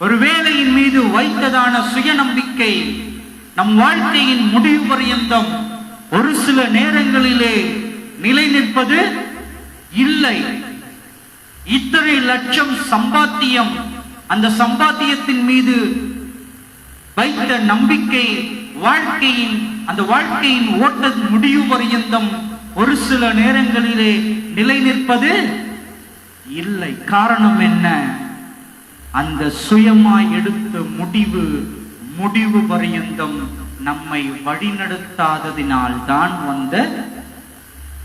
ஒரு வேலையின் மீது வைத்ததான சுயநம்பிக்கை நம் வாழ்க்கையின் முடிவு பரியந்தம் ஒரு சில நேரங்களிலே நிலை நிற்பது இல்லை. இத்தனை லட்சம் சம்பாத்தியம், அந்த சம்பாத்தியத்தின் மீது வைத்த நம்பிக்கை அந்த வாழ்க்கையின் ஓட்ட முடிவு பரியந்தம் ஒரு சில நேரங்களிலே நிலை நிற்பது இல்லை. காரணம் என்ன? அந்த சுயமாய் எடுத்த முடிவு பரியந்தம் நம்மை வழிநடத்தாததினால் தான் வந்த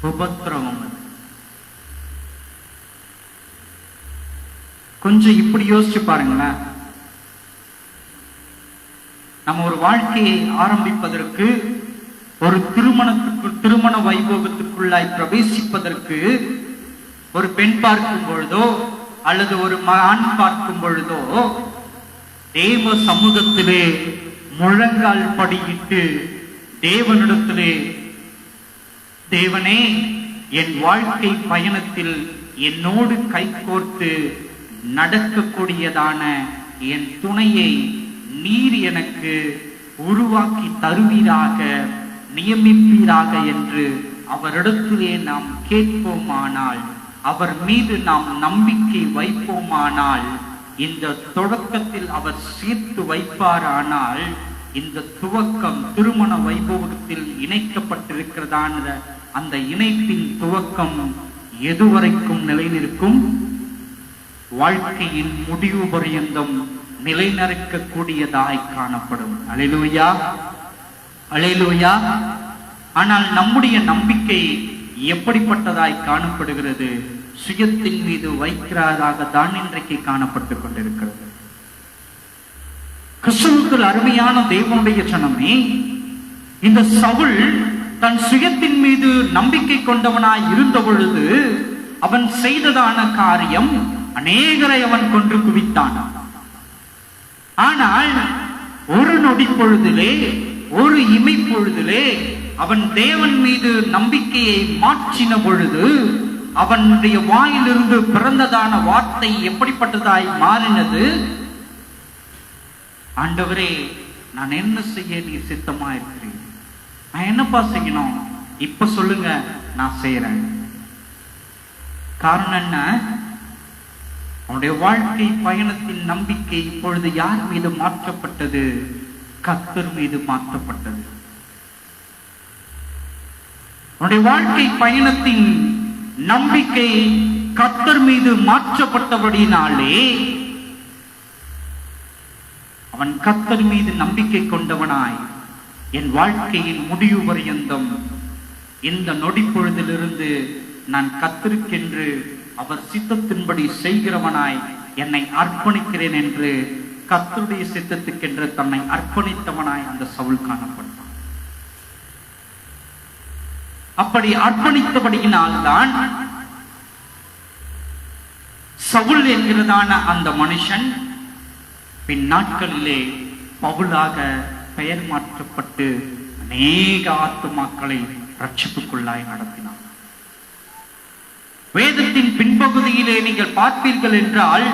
உபத்திரவம். கொஞ்சம் இப்படி யோசிச்சு பாருங்களேன். நம்ம ஒரு வாழ்க்கையை ஆரம்பிப்பதற்கு, ஒரு திருமண வைபவத்துக்குள்ளாய் பிரவேசிப்பதற்கு, ஒரு பெண் பார்க்கும் பொழுதோ அல்லது ஒரு ஆண் பார்க்கும் பொழுதோ தேவ சமூகத்திலே முழங்கால் படியிட்டு தேவனிடத்திலே, தேவனே, என் வாழ்க்கை பயணத்தில் என்னோடு கைகோர்த்து நடக்கக்கூடியதான என் துணையை நீர் எனக்கு உருவாக்கி தருவீராக, நியமிப்பீராக என்று அவரிடத்திலே நாம் கேட்போமானால், அவர் மீது நாம் நம்பிக்கை வைப்போமானால், இந்த தொடக்கத்தில் அவர் சேர்த்து வைப்பாரானால், இந்த துவக்கம் திருமண வைபவத்தில் இணைக்கப்பட்டிருக்கிறதான அந்த இணைப்பின் துவக்கம் எதுவரைக்கும் நிலை நிற்கும்? வாழ்க்கையின் முடிவு பரியந்தம் நிலைநிற்கக்கூடியதாய் காணப்படும். அல்லேலூயா, அல்லேலூயா. ஆனால் நம்முடைய நம்பிக்கை எப்படிப்பட்டதாய் காணப்படுகிறது? சுயத்தின் மீது வைக்கிறதாக தான் இன்றைக்கு காணப்பட்டுக் கொண்டிருக்கிறது. கிறிஸ்துவுக்குள் அருமையான தேவனுடைய ஜனமே, இந்த சவுல் தன் சுயத்தின் மீது நம்பிக்கை கொண்டவனாய் இருந்த பொழுது அவன் செய்ததான காரியம் அநேகரை அவன் கொன்று குவித்தான். ஆனால் ஒரு நொடி பொழுதிலே, ஒரு இமை பொழுதிலே அவன் தேவன் மீது நம்பிக்கையை மாற்றின பொழுது அவனுடைய வாயிலிருந்து பிறந்ததான வார்த்தை எப்படிப்பட்டதாய் மாறினது? ஆண்டவரே, நான் என்ன செய்ய நீர் சித்தமா இருக்கிறேன்? நான் என்னப்பா செய்யணும்? இப்ப சொல்லுங்க, நான் செய்யறேன். காரணம் என்ன? அவனுடைய அவனுடைய வாழ்க்கை பயணத்தின் நம்பிக்கை இப்பொழுது யார் மீது மாற்றப்பட்டது? கர்த்தர் மீது மாற்றப்பட்டது. அவனுடைய வாழ்க்கை பயணத்தின் நம்பிக்கை கர்த்தர் மீது மாற்றப்பட்டபடினாலே அவன் கர்த்தர் மீது நம்பிக்கை கொண்டவனாய் என் வாழ்க்கையின் முடிவு பரியந்தம் இந்த நொடி பொழுதிலிருந்து நான் கர்த்தருக்கென்று அவர் சித்தத்தின்படி செய்கிறவனாய் என்னை அர்ப்பணிக்கிறேன் என்று கர்த்தருடைய சித்தத்துக்கென்று தன்னை அர்ப்பணித்தவனாய் அந்த சவுல் காணப்பட்டான். அப்படி அர்ப்பணித்தபடியினால் தான் சவுல் என்கிறதான அந்த மனுஷன் பின் நாட்களிலே பவுலாக பெயர் மாற்றப்பட்டு அநேக ஆத்துமாக்களை ரட்சிப்புக்குள்ளாய் நடத்தினார். வேதத்தின் பின்பகுதியிலே நீங்கள் பார்ப்பீர்கள் என்றால்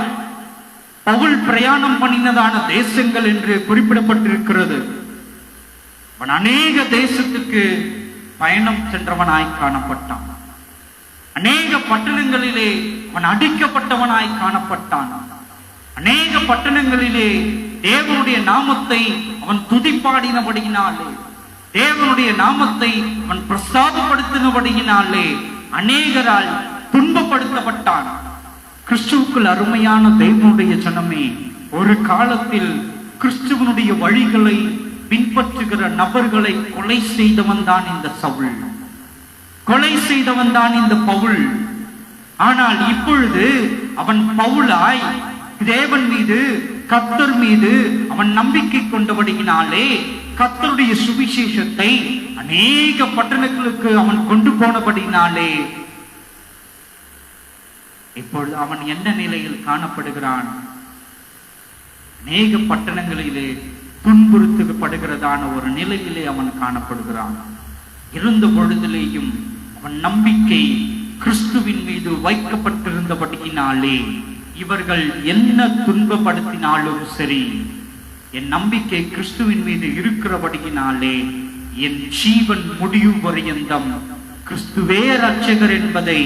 பவுல் பிரயாணம் பண்ணினதான தேசங்கள் என்று குறிப்பிடப்பட்டிருக்கிறது. அவன் அநேக தேசத்துக்கு பயணம் சென்றவனாய் காணப்பட்டான். அநேக பட்டணங்களிலே அவன் அடிக்கப்பட்டவனாய் காணப்பட்டான். அநேக பட்டணங்களிலே தேவனுடைய நாமத்தை அவன் துதிப்பாடினபடியினாலே, தேவனுடைய நாமத்தை அவன் பிரசாதப்படுத்தினபடியினாலே அநேகரால் துன்பப்படுத்தப்பட்டான். கிறிஸ்துவுக்குள் அருமையான தேவனுடைய ஜனமே, ஒரு காலத்தில் கிறிஸ்துவனுடைய வழிகளை பின்பற்றுகிற நபர்களை கொலை செய்தவன் தான் இந்த சவுல், கொலை செய்தவன் தான் இந்த பவுல். ஆனால் இப்பொழுது அவன் பவுலாய் தேவன் மீது கர்த்தர் மீது அவன் நம்பிக்கை கொண்டபடியினாலே கர்த்தருடைய சுவிசேஷத்தை அநேக பட்டணங்களுக்கு அவன் கொண்டு போனபடினாலே இப்பொழுது அவன் என்ன நிலையில் காணப்படுகிறான்? அநேக பட்டணங்களிலே துன்புறுத்தப்படுகிறதான ஒரு நிலையிலே அவன் காணப்படுகிறான். இருந்த பொழுதிலேயும் அவன் நம்பிக்கை கிறிஸ்துவின் மீது வைக்கப்பட்டிருந்தபடியினாலே இவர்கள் என்ன துன்பப்படுத்தினாலும் சரி, என் நம்பிக்கை கிறிஸ்துவின் மீது இருக்கிறபடியினாலே என் ஜீவன் முடிவு பரியந்தம் கிறிஸ்துவே ரட்சகர் என்பதை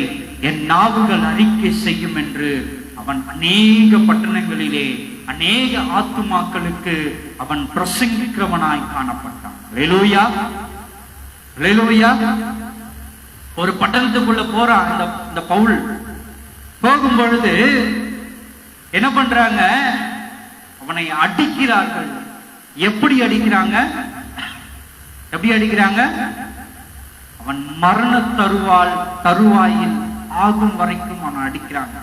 என் நாவுகள் அறிக்கை செய்யும் என்று அவன் அநேக பட்டணங்களிலே அநேக ஆத்துமாக்களுக்கு அவன் பிரசங்கிக்கிறவனாய் காணப்பட்டான். அல்லேலூயா, அல்லேலூயா. ஒரு பட்டணத்துக்குள்ள போறான் இந்த பவுல். போகும் பொழுது என்ன பண்றாங்க? அவனை அடிக்கிறார்கள். எப்படி அடிக்கிறாங்க? எப்படி அடிக்கிறாங்க? அவன் மரண தருவாயில் ஆகும் வரைக்கும் அவனை அடிக்கிறாங்க.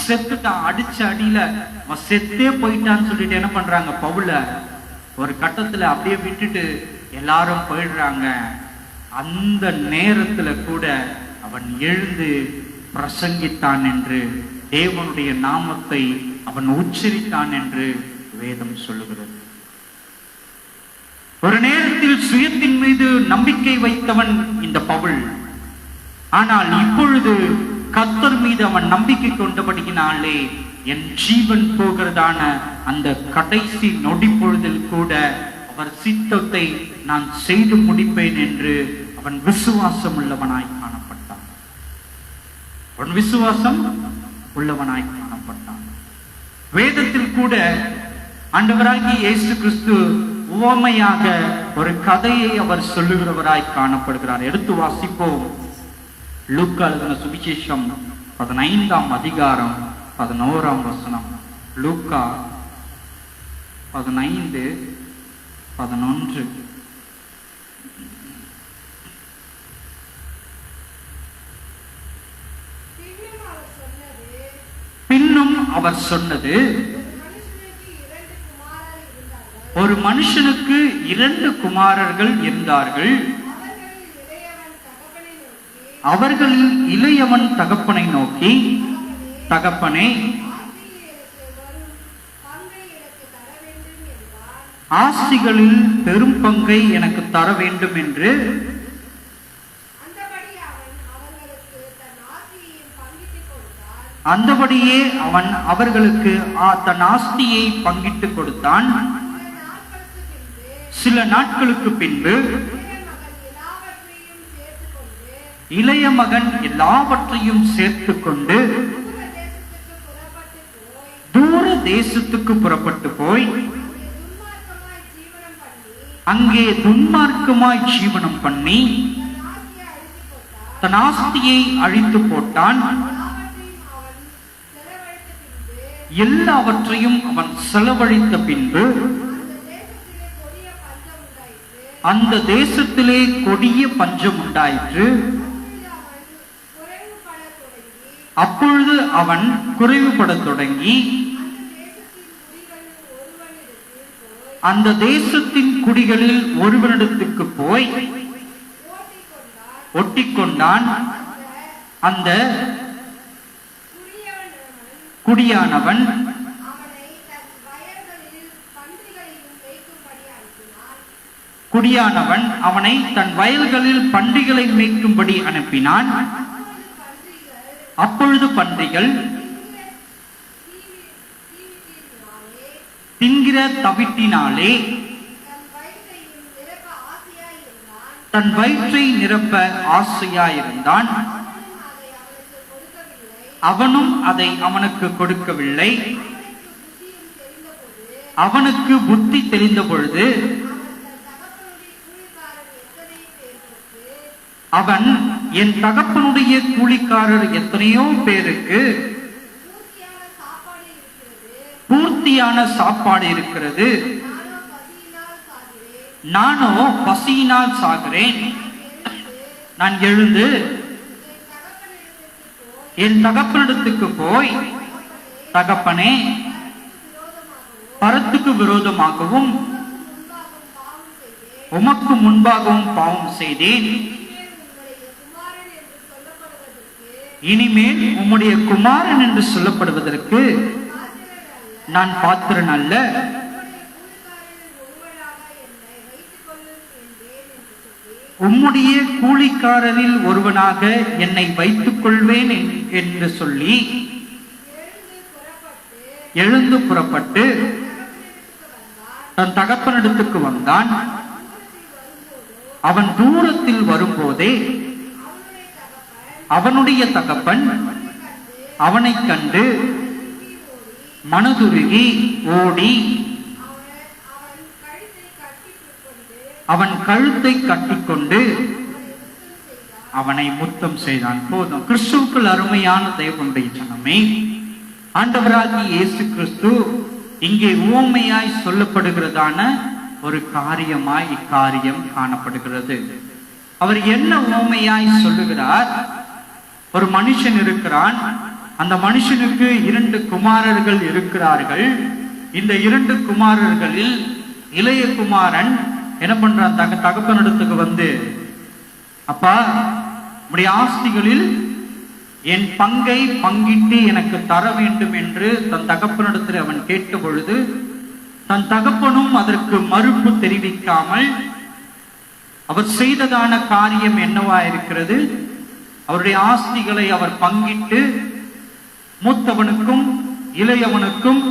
செத்துட்டான். அடிச்ச அடியில செத்தே போயிட்டான்னு சொல்லிட்டு என்ன பண்றாங்க? பவுல ஒரு கட்டத்துல அப்படியே விட்டுட்டு எல்லாரும் போயிடுறாங்க. அந்த நேரத்துல கூட அவன் எழுந்து பிரசங்கித்தான் என்று, தேவனுடைய நாமத்தை அவன் உச்சரித்தான் என்று வேதம் சொல்லுகிறது. ஒரு நேரத்தில் சுயத்தின் மீது நம்பிக்கை வைத்தவன் இந்த பவுல். ஆனால் இப்பொழுது கர்த்தர் மீது அவன் நம்பிக்கை கொண்டபடியினாலே என் ஜீவன் போகிறதான அந்த கடைசி நொடி பொழுதில் கூட அவர் சித்தத்தை நான் செய்து முடிப்பேன் என்று அவன் விசுவாசம் உள்ளவனாய் காணப்பட்டான். அவன் விசுவாசம் உள்ளவனாய் காணப்பட்டான். வேதத்தில் கூட ஆண்டவராகிய இயேசு கிறிஸ்து உவமையாக ஒரு கதையை அவர் சொல்லுகிறவராய் காணப்படுகிறார். எடுத்து வாசிப்போம். லூக்கா எழுதின சுவிசேஷம் 15ஆம் அதிகாரம் 11ஆம் வசனம். லூக்கா 15:11. பின்னும் அவர் சொன்னது, ஒரு மனுஷனுக்கு 2 குமாரர்கள் இருந்தார்கள். அவர்களில் இளையவன் தகப்பனை நோக்கி, தகப்பனே, ஆஸ்திகளில் பெரும் பங்கை எனக்கு தர வேண்டும் என்று அந்தபடியே அவன் அவர்களுக்கு தன் ஆஸ்தியை பங்கிட்டு கொடுத்தான். சில நாட்களுக்கு பின்பு இளைய மகன் எல்லாவற்றையும் சேர்த்து கொண்டு தேசத்துக்கு புறப்பட்டு போய் அங்கே துன்மார்க்கமாய் ஜீவனம் பண்ணி தன் ஆஸ்தியை அழித்து போட்டான். எல்லாவற்றையும் அவன் செலவழித்த பின்பு அந்த தேசத்திலே கொடிய பஞ்சம் உண்டாயிற்று. அப்பொழுது அவன் குறைவுபடத் தொடங்கி அந்த தேசத்தின் குடிகளில் ஒருவனிடத்துக்கு போய் ஒட்டிக்கொண்டான். அந்த குடியானவன் அவனை தன் வயல்களில் பன்றிகளை மேய்க்கும்படி அனுப்பினான். அப்பொழுது பன்றிகள் தின்கிற தவிட்டினாலே தன் வயிற்றை நிரப்ப ஆசையாயிருந்தான். அவனும் அதை அவனுக்கு கொடுக்கவில்லை. அவனுக்கு புத்தி தெரிந்த பொழுது அவன், என் தகப்பனுடைய கூலிக்காரர் எத்தனையோ பேருக்கு பூர்த்தியான சாப்பாடு இருக்கிறது, நானோ பசியினால் சாகிறேன். நான் எழுந்து என் தகப்பனிடத்துக்கு போய், தகப்பனே, பரத்துக்கு விரோதமாகவும் உமக்கு முன்பாகவும் பாவம் செய்தேன். இனிமேல் உம்முடைய குமாரன் என்று சொல்லப்படுவதற்கு நான் பாத்திரன் அல்ல. உம்முடைய கூலிக்காரரில் ஒருவனாக என்னை வைத்துக் கொள்வேன் என்று சொல்லி எழுந்து புறப்பட்டு தன் தகப்பனிடத்துக்கு வந்தான். அவன் தூரத்தில் வரும்போதே அவனுடைய தகப்பன் அவனை கண்டு மனதுருகி ஓடி அவன் கழுத்தை கட்டிக்கொண்டு அவனை முத்தம் செய்தான். போதும். கிறிஸ்துவுக்குள் அருமையான தேவனுடைய ஜனமே, ஆண்டவராகிய இயேசு கிறிஸ்து இங்கே உவமையாய் சொல்லப்படுகிறதான ஒரு காரியமாய் இக்காரியம் காணப்படுகிறது. அவர் என்ன உவமையாய் சொல்லுகிறார்? ஒரு மனுஷன் இருக்கிறான். அந்த மனுஷனுக்கு 2 குமாரர்கள் இருக்கிறார்கள். இந்த 2 குமாரர்களில் இளைய குமாரன் என்ன பண்றான்? தகப்பனிடத்துக்கு வந்து, அப்பா, உடைய ஆஸ்திகளில் என் பங்கை பங்கிட்டு எனக்கு தர வேண்டும் என்று தன் தகப்பனிடத்தில் அவன் கேட்ட பொழுது, தன் தகப்பனும் அதற்கு மறுப்பு தெரிவிக்காமல் அவர் செய்ததான காரியம் என்னவா இருக்கிறது? அவருடைய ஆஸ்திகளை அவர் பங்கிட்டு மூத்தவனுக்கும் இளையவனுக்கும்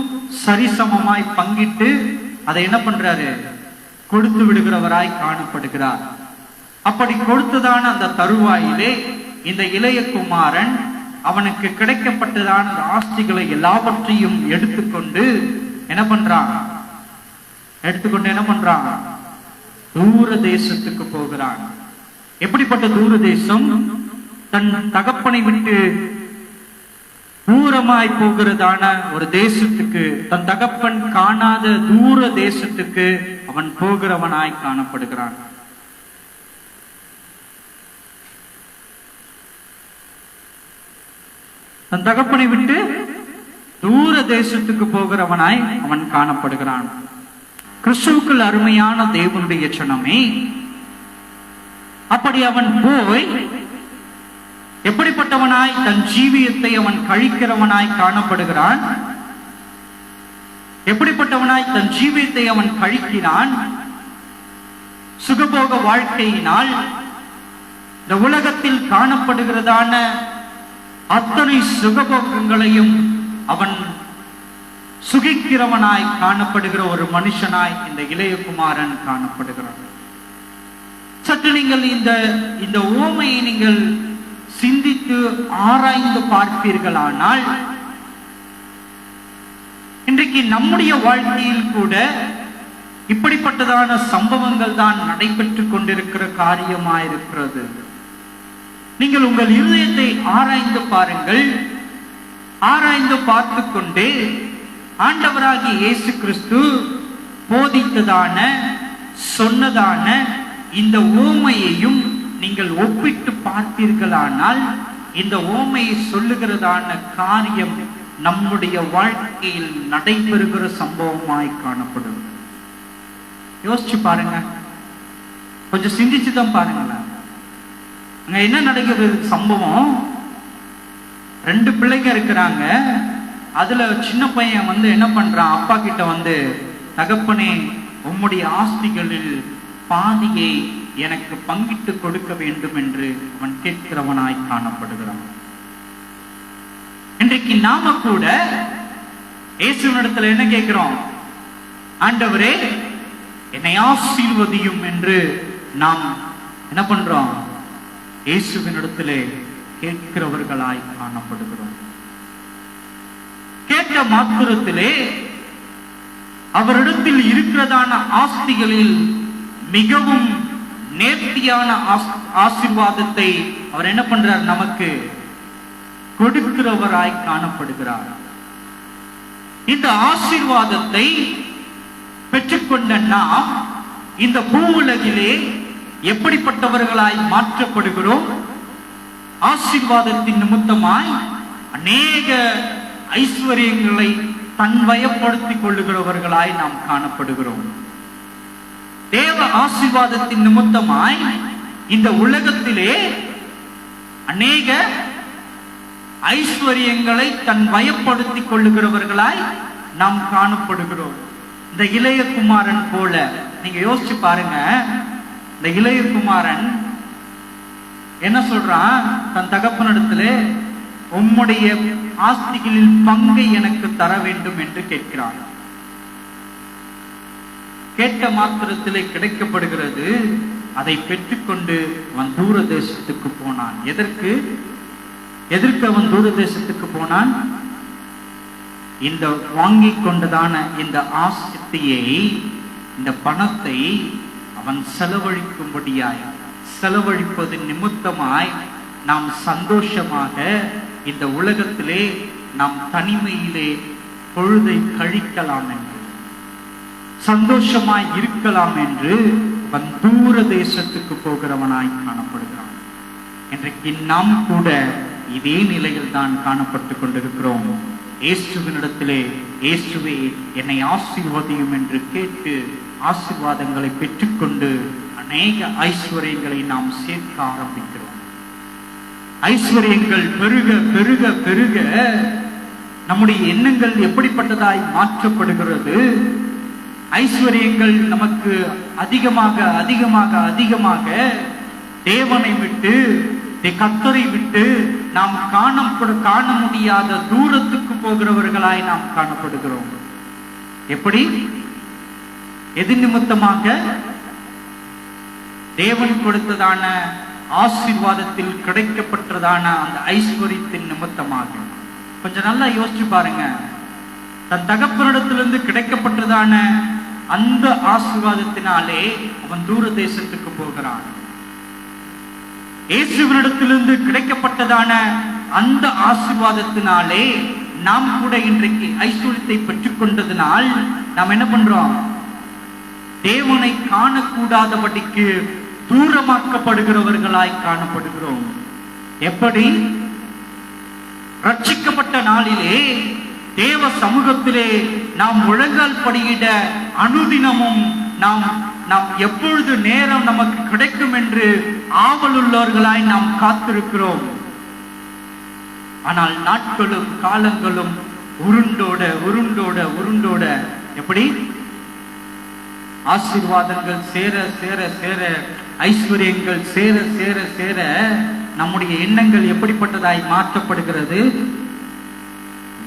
சரிசமமாய் பங்கிட்டு அதை என்ன பண்றாரு? கொடுத்து விடுகிறவராய் காணப்படுகிறார். அப்படி கொடுத்ததான அந்த தருவாயிலே இந்த இளைய குமாரன் அவனுக்கு கிடைக்கப்பட்டதான அந்த ஆஸ்திகளை எல்லாவற்றையும் எடுத்துக்கொண்டு என்ன பண்றான்? தூர தேசத்துக்கு போகிறான். எப்படிப்பட்ட தூர தேசம்? தன் தகப்பனை விட்டு தூரமாய் போகிறதான ஒரு தேசத்துக்கு, தன் தகப்பன் காணாத தூர தேசத்துக்கு அவன் போகிறவனாய் காணப்படுகிறான். தன் தகப்பனை விட்டு தூர தேசத்துக்கு போகிறவனாய் அவன் காணப்படுகிறான். கிறிஸ்துவுக்குள் அருமையான தேவனுடைய ஜனமே, அப்படி அவன் போய் எப்படிப்பட்டவனாய் தன் ஜீவியத்தை அவன் கழிக்கிறவனாய் காணப்படுகிறான். எப்படிப்பட்டவனாய் தன் ஜீவியத்தை அவன் கழிக்கிறான்? சுகபோக வாழ்க்கையினால் இந்த உலகத்தில் காணப்படுகிறதான அத்தனை சுகபோகங்களையும் அவன் சுகிக்கிறவனாய் காணப்படுகிற ஒரு மனுஷனாய் இந்த இளையகுமாரன் காணப்படுகிறான். சற்று நீங்கள் இந்த உவமையை நீங்கள் சிந்தித்து ஆராய்ந்து பார்ப்பீர்களானால் இன்றைக்கு நம்முடைய வாழ்க்கையில் கூட இப்படிப்பட்டதான சம்பவங்கள் தான் நடைபெற்று கொண்டிருக்கிற காரியமாயிருக்கிறது. நீங்கள் உங்கள் இருதயத்தை ஆராய்ந்து பாருங்கள். ஆராய்ந்து பார்த்து கொண்டே ஆண்டவராகிய இயேசு கிறிஸ்து போதித்ததான சொன்னதான இந்த ஓமையையும் நீங்கள் ஒப்பிட்டு பார்த்தீர்களானால் இந்த ஓமையை சொல்லுகிறதான காரியம் நம்முடைய வாழ்க்கையில் நடைபெறுகிற சம்பவமாய் காணப்படும். யோசிச்சு பாருங்க, கொஞ்சம் சிந்திச்சுதான் பாருங்களேன். அங்க என்ன நடக்கிறது சம்பவம்? 2 பிள்ளைங்க இருக்கிறாங்க. அதுல சின்ன பையன் என்ன பண்றான், அப்பா கிட்ட தகப்பனே, உம்முடைய ஆஸ்திகளில் பாதியை எனக்கு பங்கிட்டு கொடுக்க வேண்டும் என்று அவன் கேட்கிறவனாய் காணப்படுகிறான். இன்றைக்கு நாம கூட இயேசுவினிடத்துல என்ன கேட்கிறோம்? ஆண்டவரே, என்னை ஆசீர்வதியும் என்று நாம் என்ன பண்றோம்? இயேசுவினிடத்திலே கேட்கிறவர்களாய் காணப்படுகிறோம். கேட்ட மாத்திரத்திலே அவரிடத்தில் இருக்கிறதான ஆஸ்திகளில் மிகவும் நேர்த்தியான ஆசீர்வாதத்தை அவர் என்ன பண்றார்? நமக்கு கொடுக்கிறவராய் காணப்படுகிறார். இந்த ஆசீர்வாதத்தை பெற்றுக்கொண்ட நாம் இந்த பூவுலகிலே எப்படிப்பட்டவர்களாய் மாற்றப்படுகிறோம்? ஆசீர்வாதத்தின் நிமித்தமாய் அநேக ஐஸ்வர்யங்களை தன்வயப்படுத்திக் கொள்ளுகிறவர்களாய் நாம் காணப்படுகிறோம். தேவ ஆசீர்வாதத்தின் நிமித்தமாய் இந்த உலகத்திலே அநேக ஐஸ்வர்யங்களை தன் வயப்படுத்திக் கொள்ளுகிறவர்களாய் நாம் காணப்படுகிறோம். இந்த இளைய குமாரன் போல நீங்க யோசிச்சு பாருங்க. இந்த இளைய குமாரன் என்ன சொல்றான்? தன் தகப்பனிடத்துல உம்முடைய ஆஸ்திகளில் பங்கை எனக்கு தர வேண்டும் என்று கேட்கிறான். கேட்ட மாத்திரத்திலே கிடைக்கப்படுகிறது. அதை பெற்றுக்கொண்டு அவன் தூர தேசத்துக்கு போனான். எதற்கு அவன் தூர தேசத்துக்கு போனான்? இந்த வாங்கி கொண்டதான இந்த ஆஸ்தியை, இந்த பணத்தை அவன் செலவழிப்பது நிமித்தமாய் நாம் சந்தோஷமாக இந்த உலகத்திலே நாம் தனிமையிலே பொழுதை கழிக்கலாம் என்று, சந்தோஷமாய் இருக்கலாம் என்று அவன் தூர தேசத்துக்கு போகிறவனாய் காணப்படுகிறான். இன்றைக்கு நாம் கூட இதே நிலையில் தான் காணப்பட்டு கொண்டிருக்கிறோம். இயேசுவினிடத்திலே, இயேசுவே என்னை ஆசீர்வதியும் என்று கேட்டு ஆசீர்வாதங்களை பெற்றுக்கொண்டு அநேக ஐஸ்வர்யங்களை நாம் சேர்க்க ஆரம்பிக்கிறோம். ஐஸ்வர்யங்கள் பெருக பெருக பெருக நம்முடைய எண்ணங்கள் எப்படிப்பட்டதாய் மாற்றப்படுகிறது? ஐஸ்வர்யங்கள் நமக்கு அதிகமாக அதிகமாக அதிகமாக தேவனை விட்டு, கர்த்தரை விட்டு நாம் காண முடியாத தூரத்துக்கு போகிறவர்களாய் நாம் காணப்படுகிறோம். எப்படி? எது நிமித்தமாக? தேவன் கொடுத்ததான ஆசீர்வாதத்தில் கிடைக்கப்பட்டதான அந்த ஐஸ்வர்யத்தின் நிமித்தமாக. கொஞ்சம் நல்லா யோசிச்சு பாருங்க. தன் தகப்பனிடத்திலிருந்து கிடைக்கப்பட்டதான அந்த ஆசீர்வாதத்தினாலே அவன் தூர தேசத்துக்கு போகிறான். இயேசுவினிடத்திலிருந்து கிடைக்கப்பட்டதான அந்த ஆசீர்வாதத்தினாலே நாம் கூட இன்றைக்கு ஐஸ்வர்யத்தை பெற்றுக் கொண்டதனால் நாம் என்ன பண்றோம்? தேவனை காணக்கூடாதபடிக்கு தூரமாக்கப்படுகிறவர்களாய் காணப்படுகிறோம். எப்படி? ரட்சிக்கப்பட்ட நாளிலே தேவ சமூகத்திலே நாம் முழங்கால் படியிட அனுதினமும் நாம் எப்பொழுது நேரம் நமக்கு கிடைக்கும் என்று ஆவலுள்ளவர்களாய் நாம் காத்திருக்கிறோம். ஆனால் நாட்களும் காலங்களும் உருண்டோட உருண்டோட உருண்டோட எப்படி? ஆசீர்வாதங்கள் சேர சேர சேர, ஐஸ்வர்யங்கள் சேர சேர சேர நம்முடைய எண்ணங்கள் எப்படிப்பட்டதாய் மாற்றப்படுகிறது?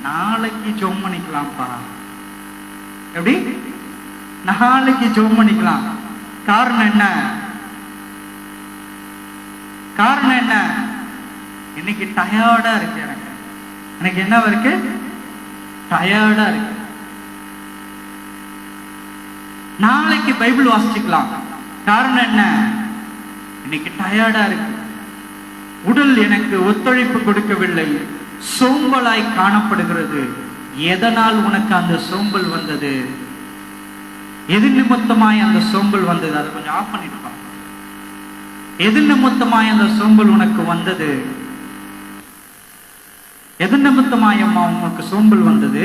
நாளைக்கு ஜெபம் பண்ணிக்கலாம்ப்பா. எப்படி? நாளைக்கு ஜெபம் பண்ணிக்கலாம். காரணம் என்ன? காரணம் என்ன? இன்னைக்கு டயர்டா இருக்கு. எனக்கு என்ன இருக்கு? டயர்டா இருக்கு. நாளைக்கு பைபிள் வாசிச்சுக்கலாம். காரணம் என்ன? இன்னைக்கு டயர்டா இருக்கு, உடல் எனக்கு ஒத்துழைப்பு கொடுக்கவில்லை, சோம்பலாய் காணப்படுகிறது. எதனால் உனக்கு அந்த சோம்பல் வந்தது? எது நிமித்தமாய் அந்த சோம்பல் வந்தது? அதை கொஞ்சம் ஆஃப் பண்ணிட்டு. எது நிமித்தமாய் அந்த சோம்பல் உனக்கு வந்தது? எது நிமித்தமாயம்மா உனக்கு சோம்பல் வந்தது?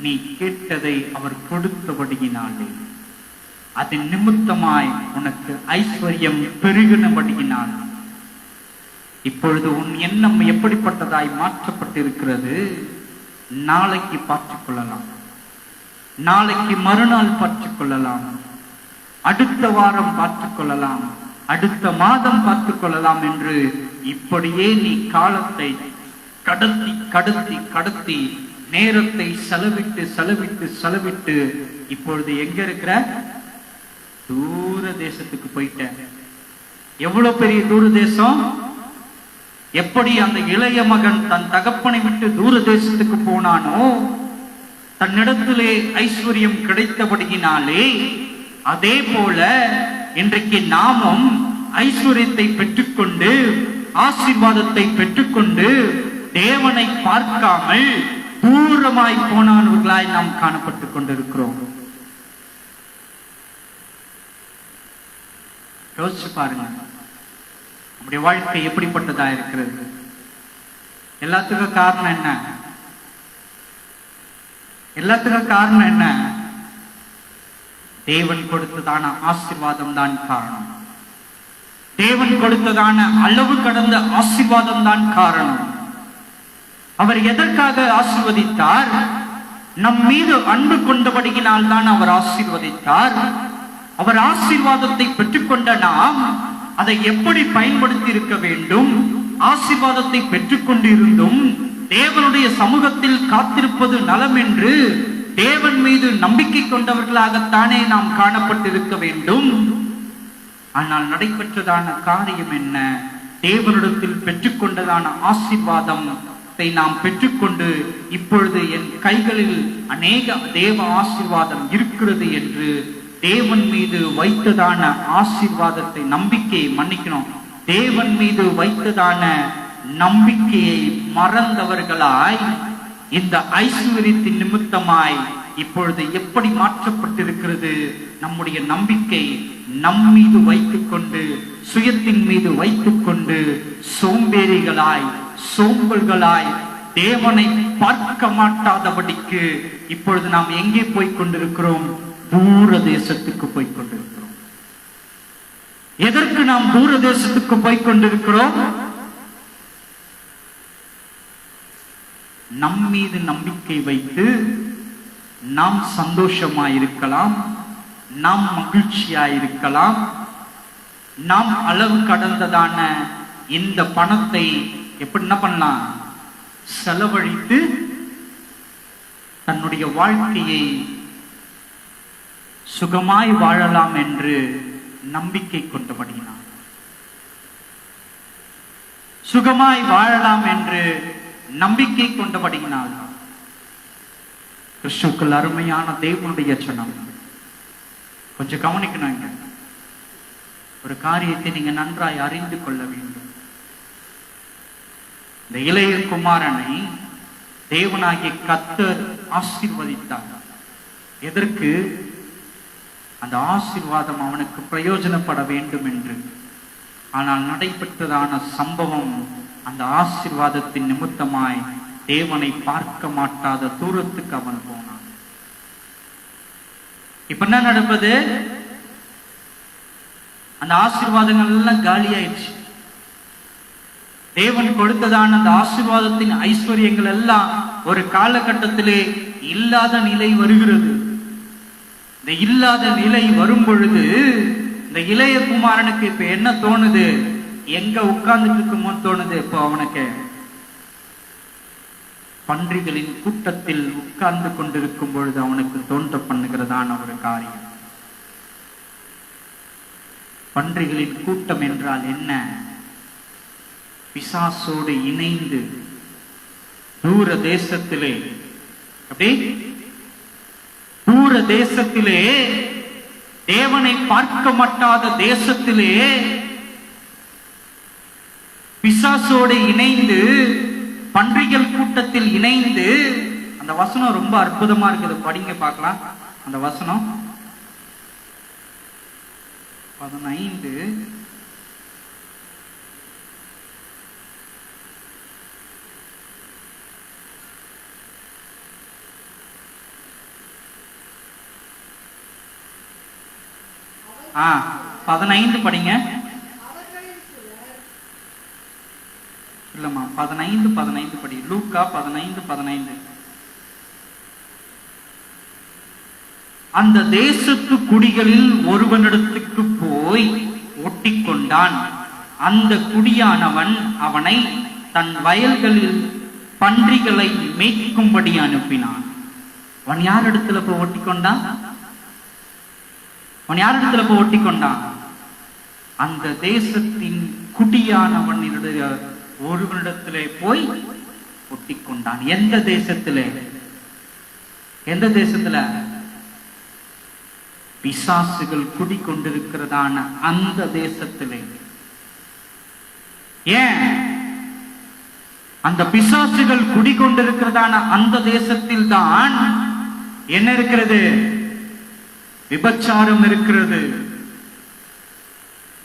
நீ கேட்டதை அவர் கொடுத்தபடியினாலே, அதன் நிமித்தமாய் உனக்கு ஐஸ்வர்யம் பெருகினபடியினால். இப்பொழுது உன் எண்ணம் எப்படிப்பட்டதாய் மாற்றப்பட்டிருக்கிறது? நாளைக்கு பார்த்துக் கொள்ளலாம், நாளைக்கு மறுநாள் பார்த்துக் கொள்ளலாம், அடுத்த வாரம் பார்த்துக் கொள்ளலாம், அடுத்த மாதம் பார்த்துக் கொள்ளலாம் என்று இப்படியே நீ காலத்தை கடத்தி கடத்தி கடத்தி நேரத்தை செலவிட்டு செலவிட்டு செலவிட்டு இப்பொழுது எங்க இருக்கிற? தூர தேசத்துக்கு போயிட்ட. எவ்வளவு பெரிய தூர தேசம்! எப்படி அந்த இளைய மகன் தன் தகப்பனை விட்டு தூர தேசத்துக்கு போனானோ, தன்னிடத்திலே ஐஸ்வர்யம் கிடைத்தபடியினாலே, அதே போல இன்றைக்கு நாமும் ஐஸ்வர்யத்தை பெற்றுக்கொண்டு ஆசீர்வாதத்தை பெற்றுக்கொண்டு தேவனை பார்க்காமல் தூரமாய் போனவர்களாய் நாம் காணப்பட்டுக் கொண்டிருக்கிறோம். யோசிச்சு பாருங்க, நம்முடைய வாழ்க்கை எப்படிப்பட்டதா இருக்கிறது? எல்லாத்துக்கும் காரணம் என்ன? எல்லாத்துக்கும் காரணம் என்ன? தேவன் கொடுத்ததான ஆசீர்வாதம் தான் காரணம். தேவன் கொடுத்ததான அளவு கடந்த ஆசீர்வாதம் தான் காரணம். அவர் எதற்காக ஆசீர்வதித்தார்? நம் மீது அன்பு கொண்டபடியினால் தான் அவர் ஆசீர்வதித்தார். அவர் ஆசீர்வாதத்தை பெற்றுக்கொண்ட நாம் அதை எப்படி பயன்படுத்தி இருக்க வேண்டும்? ஆசீர்வாதத்தை பெற்றுக்கொண்டு இருந்தும் தேவனுடைய சமூகத்தில் காத்திருப்பது நலம் என்று தேவன் மீது நம்பிக்கை கொண்டவர்களாகத்தானே நாம் காணப்பட்டிருக்க வேண்டும். ஆனால் நடைபெற்றதான காரியம் என்ன? தேவனிடத்தில் பெற்றுக்கொண்டதான ஆசீர்வாதத்தை நாம் பெற்றுக்கொண்டு இப்பொழுது என் கைகளில் அநேக தேவ ஆசீர்வாதம் இருக்கிறது என்று தேவன் மீது வைத்ததான ஆசீர்வாதத்தை, நம்பிக்கையை மன்னிக்கணும், தேவன் மீது வைத்ததான நம்பிக்கையை மறந்தவர்களாய் இந்த ஐஸ்வர்யத்தின் நிமித்தமாய் இப்பொழுது எப்படி மாற்றப்பட்டிருக்கிறது? நம்முடைய நம்பிக்கை நம் மீது வைத்துக் கொண்டு, சுயத்தின் மீது வைத்துக் கொண்டு சோம்பேறிகளாய் சோம்பல்களாய் தேவனை பார்க்க மாட்டாதபடிக்கு இப்பொழுது நாம் எங்கே போய் கொண்டிருக்கிறோம்? தூர தேசத்துக்கு போய் கொண்டிருக்கிறோம். எதற்கு நாம் தூர தேசத்துக்கு போய் கொண்டிருக்கிறோம்? நம் மீது நம்பிக்கை வைத்து நாம் சந்தோஷமாயிருக்கலாம், நாம் மகிழ்ச்சியாயிருக்கலாம், நாம் அளவு கடந்ததான இந்த பணத்தை எப்படி என்ன பண்ணலாம்? செலவழித்து தன்னுடைய வாழ்க்கையை சுகமாய் வாழலாம் என்று நம்பிக்கை கொண்டபடினார், சுகமாய் வாழலாம் என்று நம்பிக்கை கொண்டபடியினால். கிறிஸ்துவுக்குள் அருமையான தேவனுடைய ஜனம், கொஞ்சம் கவனிக்கணும். ஒரு காரியத்தை நீங்க நன்றாய் அறிந்து கொள்ள வேண்டும். இந்த இளைய குமாரனை தேவனாகிய கர்த்தர் ஆசீர்வதித்தார். எதற்கு? அந்த ஆசீர்வாதம் அவனுக்கு பிரயோஜனப்பட வேண்டும் என்று. ஆனால் நடைபெற்றதான சம்பவம், அந்த ஆசீர்வாதத்தின் நிமித்தமாய் தேவனை பார்க்க மாட்டாத தூரத்துக்கு அவன் போனான். இப்ப என்ன நடப்பது? அந்த ஆசீர்வாதங்கள் எல்லாம் காலியாயிடுச்சு. தேவன் கொடுத்ததான அந்த ஆசீர்வாதத்தின் ஐஸ்வர்யங்கள் எல்லாம் ஒரு காலகட்டத்திலே இல்லாத நிலை வருகிறது. இந்த இல்லாத நிலை வரும் பொழுது இந்த இளைய குமாரனுக்கு இப்ப என்ன தோணுது? எங்க உட்கார்ந்துட்டு இருக்குமோ தோணுது. இப்போ அவனுக்கு பன்றிகளின் கூட்டத்தில் உட்கார்ந்து கொண்டிருக்கும் பொழுது அவனுக்கு தோன்ற பண்ணுகிறதான ஒரு காரியம். பன்றிகளின் கூட்டம் என்றால் என்ன? பிசாசோடு இணைந்து தூர தேசத்திலே அப்படி தேசத்திலே, தேவனை பார்க்க மாட்டாத தேசத்திலே பிசாசோடு இணைந்து, பன்றிகள் கூட்டத்தில் இணைந்து, அந்த வசனம் ரொம்ப அற்புதமா இருக்குது, படிங்க பார்க்கலாம். அந்த வசனம் 15. ஆ 15 படிங்க. இல்லம்மா 15 படி. லூக்கா 15. அந்த தேசத்து குடிகளில் ஒருவனிடத்துக்கு போய் ஒட்டிக்கொண்டான். அந்த குடியானவன் அவனை தன் வயல்களில் பன்றிகளை மேய்க்கும்படி அனுப்பினான். அவன் யார் இடத்துல போய் ஒட்டிக்கொண்டான்? அந்த தேசத்தின் குடியானவனுடைய ஒருவனிடத்திலே போய் ஒட்டிக்கொண்டான். எந்த தேசத்துல? பிசாசுகள் குடிக்கொண்டிருக்கிறதான அந்த தேசத்திலே. ஏன் அந்த பிசாசுகள் குடிக்கொண்டிருக்கிறதான அந்த தேசத்தில் தான் என்ன இருக்கிறது? விபச்சாரம் இருக்கிறது.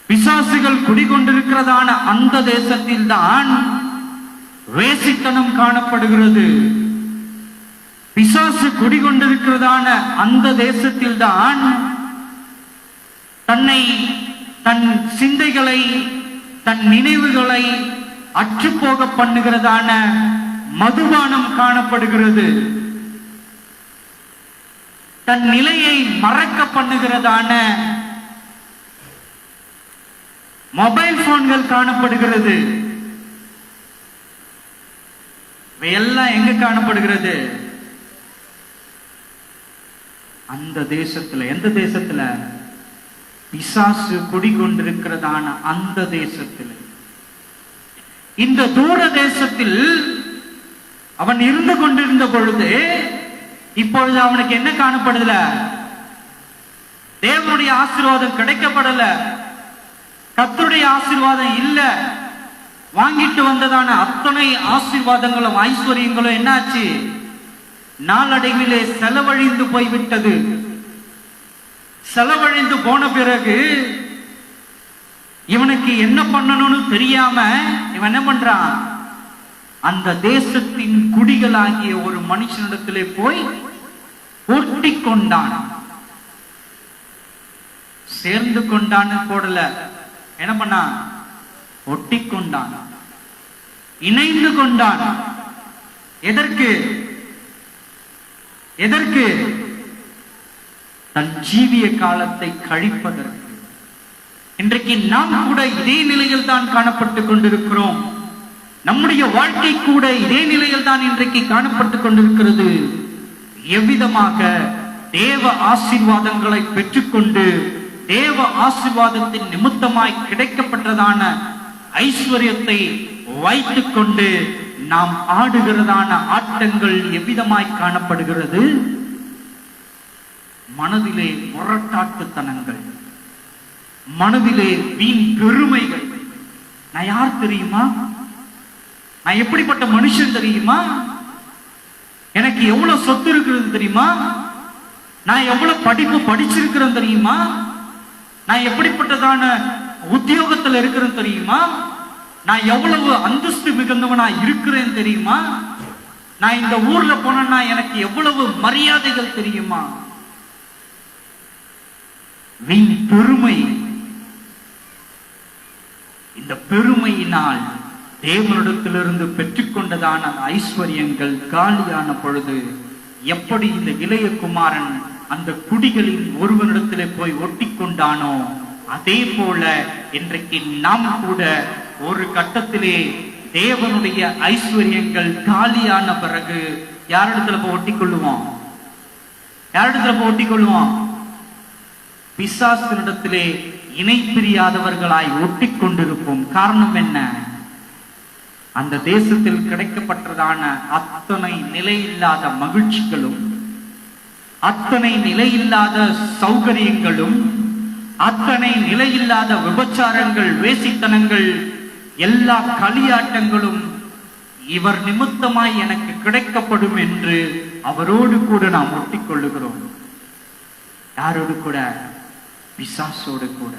பிசாசுகள் குடிக்கொண்டிருக்கிறதான அந்த தேசத்தில் தான் வேசித்தனம் காணப்படுகிறது. பிசாசு குடிக்கொண்டிருக்கிறதான அந்த தேசத்தில் தான் தன் சிந்தைகளை, தன் நினைவுகளை அற்றுப்போக பண்ணுகிறதான மதுபானம் காணப்படுகிறது. தன் நிலையை மறக்க பண்ணுகிறதான மொபைல் போன்கள் காணப்படுகிறது. இவையெல்லாம் எங்க காணப்படுகிறது? அந்த தேசத்துல. எந்த தேசத்துல? பிசாசு குடிக்கொண்டிருக்கிறதான அந்த தேசத்தில். இந்த தூர தேசத்தில் அவன் இருந்து கொண்டிருந்த பொழுது இப்பொழுது அவனுக்கு என்ன காணப்படுதல? தேவனுடைய ஆசீர்வாதம் கிடைக்கப்படல. கர்த்தருடைய ஆசீர்வாதம் இல்ல. வாங்கிட்டு வந்ததான அத்தனை ஆசீர்வாதங்களும் ஐஸ்வர்யங்களும் என்னாச்சு? நாளடைவிலே செலவழிந்து போய்விட்டது. செலவழிந்து போன பிறகு இவனுக்கு என்ன பண்ணணும்னு தெரியாம இவன் என்ன பண்றான்? அந்த தேசத்தின் குடிகளாகிய ஒரு மனுஷனிடத்திலே போய் ஒட்டி கொண்டான். சேர்ந்து கொண்டான்னு போடல, என்ன பண்ணான்? ஒட்டி கொண்டான், இணைந்து கொண்டான். எதற்கு? தன் ஜீவிய காலத்தை கழிப்பதற்கு. இன்றைக்கு நாம் கூட இதே நிலையில் தான் காணப்பட்டுக் கொண்டிருக்கிறோம். நம்முடைய வாழ்க்கை கூட இதே நிலையில் தான் இன்றைக்கு காணப்பட்டுக் கொண்டிருக்கிறது. எவ்விதமாக தேவ ஆசீர்வாதங்களை பெற்றுக்கொண்டு தேவ ஆசீர்வாதத்தின் நிமித்தமாய் கிடைக்கப்பட்டதான ஐஸ்வர்யத்தை வைத்துக் கொண்டு நாம் ஆடுகிறதான ஆட்டங்கள் எவ்விதமாய் காணப்படுகிறது? மனதிலே முரட்டாட்டுத்தனங்கள், மனதிலே வீண் பெருமைகள். நான் யார் தெரியுமா? நான் எப்படிப்பட்ட மனுஷன் தெரியுமா? எனக்கு எவ்வளவு சொத்து இருக்கிறது தெரியுமா? நான் எவ்வளவு படிப்பு படிச்சிருக்கிறேன் தெரியுமா? நான் எப்படிப்பட்டதான உத்தியோகத்தில் இருக்கிறேன் தெரியுமா? நான் எவ்வளவு அந்தஸ்து மிகுந்தவனா இருக்கிறேன் தெரியுமா? நான் இந்த ஊர்ல போனா எனக்கு எவ்வளவு மரியாதைகள் தெரியுமா? வீண் பெருமை. இந்த பெருமையினால் தேவனிடத்திலிருந்து பெற்றுக்கொண்டதான ஐஸ்வர்யங்கள் காலியான பொழுது எப்படி இந்த இளைய குமாரன் அந்த குடிகளின் ஒருவனிடத்திலே போய் ஒட்டி கொண்டானோ, அதே போல இன்றைக்கு நாம் கூட ஒரு கட்டத்திலே தேவனுடைய ஐஸ்வர்யங்கள் காலியான பிறகு யாரிடத்துல போய் ஒட்டிக்கொள்ளுவோம்? பிசாசினிடத்திலே இணை பிரியாதவர்களாய் ஒட்டிக்கொண்டிருப்போம். காரணம் என்ன? அந்த தேசத்தில் கிடைக்கப்பட்டதான அத்தனை நிலையில்லாத மகிழ்ச்சிகளும் அத்தனை நிலையில்லாத சௌகரியங்களும், அத்தனை நிலையில்லாத விபச்சாரங்கள், வேசித்தனங்கள், எல்லா களியாட்டங்களும் இவர் நிமித்தமாய் எனக்கு கிடைக்கப்படும் என்று அவரோடு கூட நாம் ஒட்டிக்கொள்ளுகிறோம். யாரோடு கூட? பிசாசோடு கூட.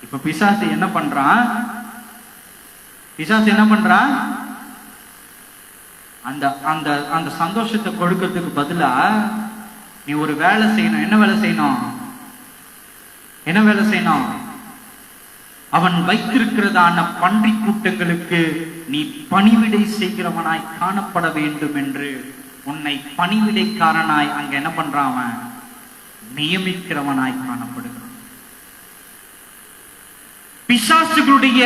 இப்ப பிசாசு என்ன பண்றான்? அந்த அந்த அந்த சந்தோஷத்தை கொடுக்கிறதுக்கு பதிலா நீ ஒரு வேலை செய்யணும். என்ன வேலை செய்யணும்? அவன் வைத்திருக்கிறதான பன்றி கூட்டங்களுக்கு நீ பணிவிடை செய்கிறவனாய் காணப்பட வேண்டும் என்று உன்னை பணிவிடைக்காரனாய் அங்க என்ன பண்றான்? அவன் நியமிக்கிறவனாய் காணப்படுகிறான். பிசாசுகளுடைய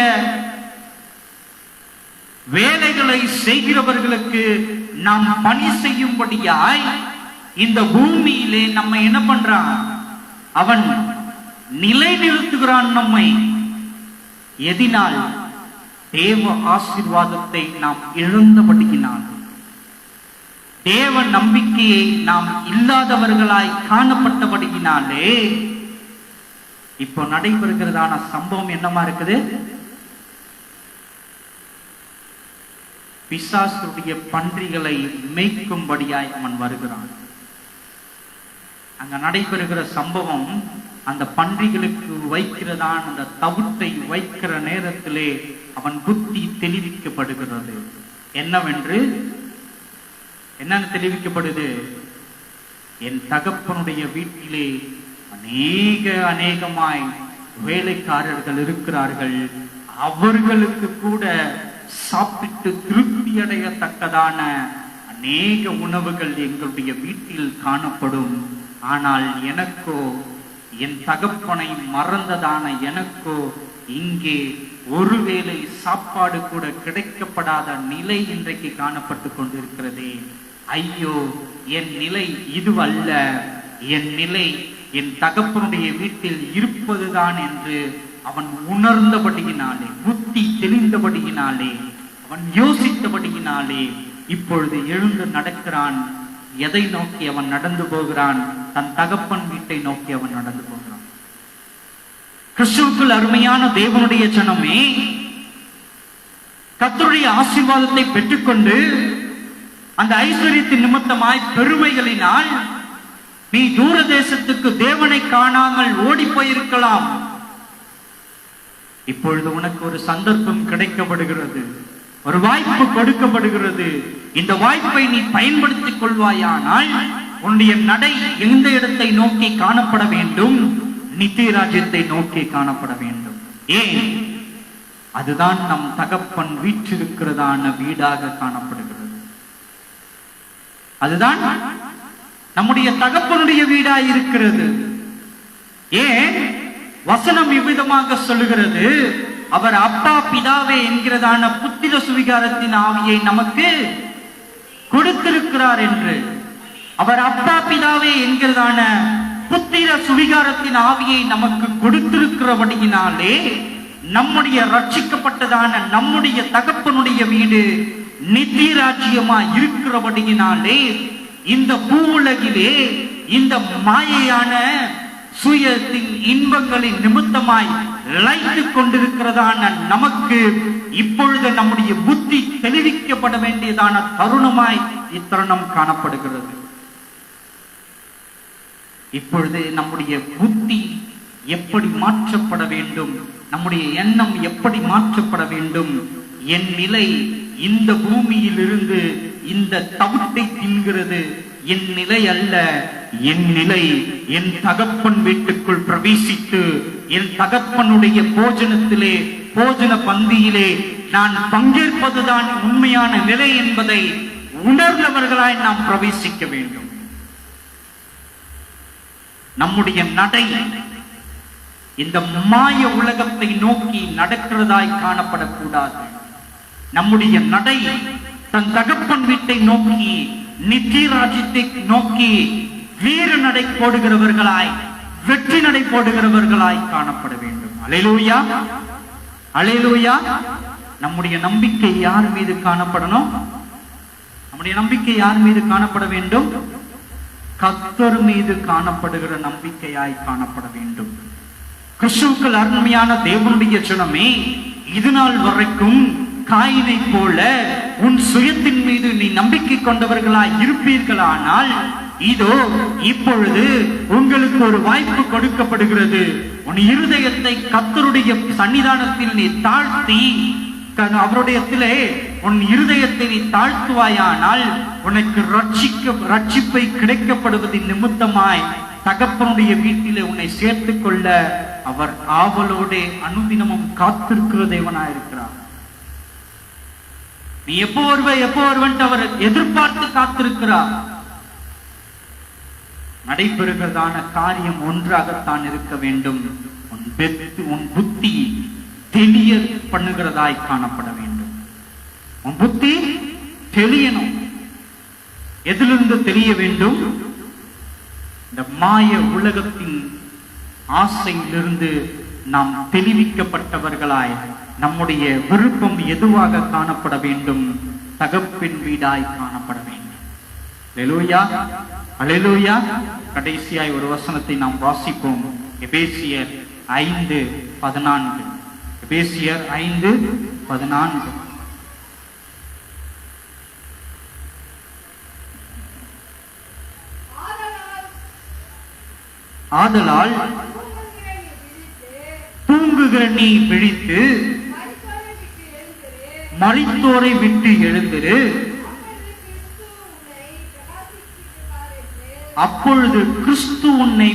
வேலைகளை செய்கிறவர்களுக்கு நாம் பணி செய்யும்படியாய் இந்த பூமியிலே நம்ம என்ன பண்றான்? அவன் நிலை நிறுத்துகிறான் நம்மை. எதினால்? தேவ ஆசீர்வாதத்தை நாம் இழந்தபடியினால், தேவ நம்பிக்கையை நாம் இல்லாதவர்களாய் காணப்பட்டபடியினாலே இப்போ நடைபெறுகிறதான சம்பவம் என்னமா இருக்குது? பிசாசுடைய பன்றிகளை மேய்க்கும்படியாய் அவன் வருகிறான். அங்க நடைபெறுகிற சம்பவம், அந்த பன்றிகளுக்கு வைக்கிறதான் அந்த தவிட்டை வைக்கிற நேரத்திலே அவன் புத்தி தெளிவிக்கப்படுகிறது. என்னன்னு தெளிவிக்கப்படுது? என் தகப்பனுடைய வீட்டிலே அநேகமாய் வேலைக்காரர்கள் இருக்கிறார்கள், அவர்களுக்கு கூட சாப்பிட்டு திருப்தி அடையத்தக்கதான அநேக உணவுகள் எங்களுடைய வீட்டில் காணப்படும். ஆனால் எனக்கோ, என் தகப்பனை மறந்ததான எனக்கோ இங்கே ஒருவேளை சாப்பாடு கூட கிடைக்கப்படாத நிலை இன்றைக்கு காணப்பட்டு கொண்டிருக்கிறதே. ஐயோ, என் நிலை இதுவல்ல, என் நிலை என் தகப்பனுடைய வீட்டில் இருப்பதுதான் என்று அவன் உணர்ந்தபடியினாலே, புத்தி தெளிந்தபடியினாலே, அவன் யோசித்தபடியினாலே இப்பொழுது எழுந்து நடக்கிறான். எதை நோக்கி அவன் நடந்து போகிறான்? தன் தகப்பன் வீட்டை நோக்கி அவன் நடந்து போகிறான். கிறிஸ்துவுக்குள் அருமையான தேவனுடைய ஜனமே, கர்த்தருடைய ஆசீர்வாதத்தை பெற்றுக்கொண்டு அந்த ஐஸ்வர்யத்தின் நிமித்தமாய் பெருமைகளினால் நீ தூர தேசத்துக்கு தேவனை காணாமல் ஓடி போயிருக்கலாம். இப்பொழுது உனக்கு ஒரு சந்தர்ப்பம் கிடைக்கப்படுகிறது, ஒரு வாய்ப்பு கொடுக்கப்படுகிறது. இந்த வாய்ப்பை நீ பயன்படுத்திக் கொள்வாயானால் உன்னுடைய நடை எந்த இடத்தை நோக்கி காணப்பட வேண்டும்? நித்திய ராஜ்யத்தை நோக்கி காணப்பட வேண்டும். ஏன்? அதுதான் நம் தகப்பன் வீற்றிருக்கிறதான வீடாக காணப்படுகிறது. அதுதான் நம்முடைய தகப்பனுடைய வீடாய் இருக்கிறது. ஏன்? வசனம் இவ்விதமாக சொல்லுகிறது, அவர் அப்பா பிதாவே என்கிறதான புத்திர சுவிகாரத்தின் ஆவியை நமக்கு கொடுத்திருக்கிறார் என்று. அவர் அப்பா பிதாவே என்கிறதான புத்திர சுவிகாரத்தின் ஆவியை நமக்கு கொடுத்திருக்கிறபடியினாலே நம்முடைய ரட்சிக்கப்பட்டதான நம்முடைய தகப்பனுடைய வீடு நித்திய ராஜ்யமா இருக்கிறபடியினாலே இந்த பூவுலகிலே இந்த மாயையான சுயத்தின் இன்பங்களின் நிமித்தமாய் லைத்துக் கொண்டிருக்கிறதான நமக்கு இப்பொழுது நம்முடைய புத்தி தெளிவிக்கப்பட வேண்டியதான தருணமாய் இத்தருணம் காணப்படுகிறது. இப்பொழுது நம்முடைய புத்தி எப்படி மாற்றப்பட வேண்டும்? நம்முடைய எண்ணம் எப்படி மாற்றப்பட வேண்டும்? என் நிலை இந்த பூமியில் இருந்து இந்த தவிட்டை தின்கிறது என் நிலை அல்ல. என் நிலை என் தகப்பன் வீட்டுக்குள் பிரவேசித்து என் தகப்பனுடைய போஜனத்திலே, போஜன பந்தியிலே நான் பங்கேற்பதுதான் உண்மையான நிலை என்பதை உணர்ந்தவர்களாய் நாம் பிரவேசிக்க வேண்டும். நம்முடைய நடை இந்த மாய உலகத்தை நோக்கி நடக்கிறதாய் காணப்படக்கூடாது. நம்முடைய நடை தன் தகப்பன் வீட்டை நோக்கி, நித்திய ராஜ்யத்தை நோக்கி வீர நடை போடுகிறவர்களாய், வெற்றி நடை போடுகிறவர்களாய் காணப்பட வேண்டும். அல்லேலூயா, அல்லேலூயா. நம்முடைய நம்பிக்கை யார் மீது காணப்படணும்? நம்முடைய நம்பிக்கை யார் மீது காணப்பட வேண்டும்? கர்த்தர் மீது காணப்படுகிற நம்பிக்கையாய் காணப்பட வேண்டும். கிறிஸ்துவுக்குள் அருமையான தேவனுடைய ஜனமே, இது நாள் வரைக்கும் காயினை போல உன் சுயத்தின் மீது நீ நம்பிக்கை கொண்டவர்களாய் இருப்பீர்களானால், இதோ இப்பொழுது உங்களுக்கு ஒரு வாய்ப்பு கொடுக்கப்படுகிறது. உன் இருதயத்தை கர்த்தருடைய சன்னிதானத்தில் நீ தாழ்த்தி, அவருடையத்திலே உன் இருதயத்தை நீ தாழ்த்துவாயானால் உனக்கு ரட்சிப்பை கிடைக்கப்படுவதின் நிமித்தமாய் தகப்பனுடைய வீட்டிலே உன்னை சேர்த்துக் கொள்ள அவர் ஆவலோட அனுதினமும் காத்திருக்கிற தேவனாயிருக்கிறார். நீ எப்போ வருவன்ட்டு அவர் எதிர்பார்த்து காத்திருக்கிறார். நடைபெறுகிறதான காரியம் ஒன்றாகத்தான் இருக்க வேண்டும். உன் புத்தி தெளிய பண்ணுகிறதாய் காணப்பட வேண்டும். உன் புத்தி தெளியணும். எதிலிருந்து தெளிய வேண்டும்? இந்த மாய உலகத்தின் ஆசையிலிருந்து நாம் தெளிவிக்கப்பட்டவர்களாய் நம்முடைய விருப்பம் எதுவாக காணப்பட வேண்டும்? தகப்பின் வீடாய் காணப்பட வேண்டும். அல்லேலூயா, அல்லேலூயா. கடைசியாய் ஒரு வசனத்தை நாம் வாசிப்போம். எபேசியர் 5:14. எபேசியர் 5:14. ஆதலால் தூங்குகிற நீ விழித்து மரித்தோரை விட்டு எழுந்திரு, அப்பொழுது கிறிஸ்து உன்னை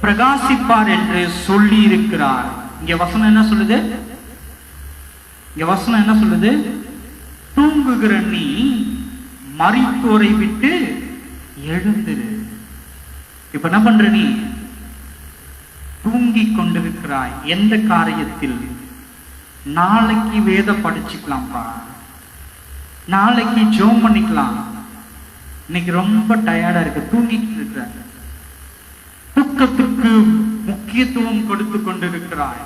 பிரகாசிப்பார் என்று சொல்லி இருக்கிறார். இங்க வசனம் என்ன சொல்லுது? இங்க வசனம் என்ன சொல்லுது? தூங்குகிற நீ மரித்தோரை விட்டு எழுந்திரு. இப்ப என்ன பண்ற? நீ தூங்கிக் கொண்டிருக்கிறாய். எந்த காரியத்தில்? நாளைக்கு வேத படிச்சுக்கலாம்ப்பா, நாளைக்கு ஜெபம் பண்ணிக்கலாம், இன்னைக்கு ரொம்ப டயர்டா இருக்கு, தூங்கிட்டு இருக்கிற. தூக்கத்துக்கு முக்கியத்துவம் கொடுத்து கொண்டிருக்கிறாய்.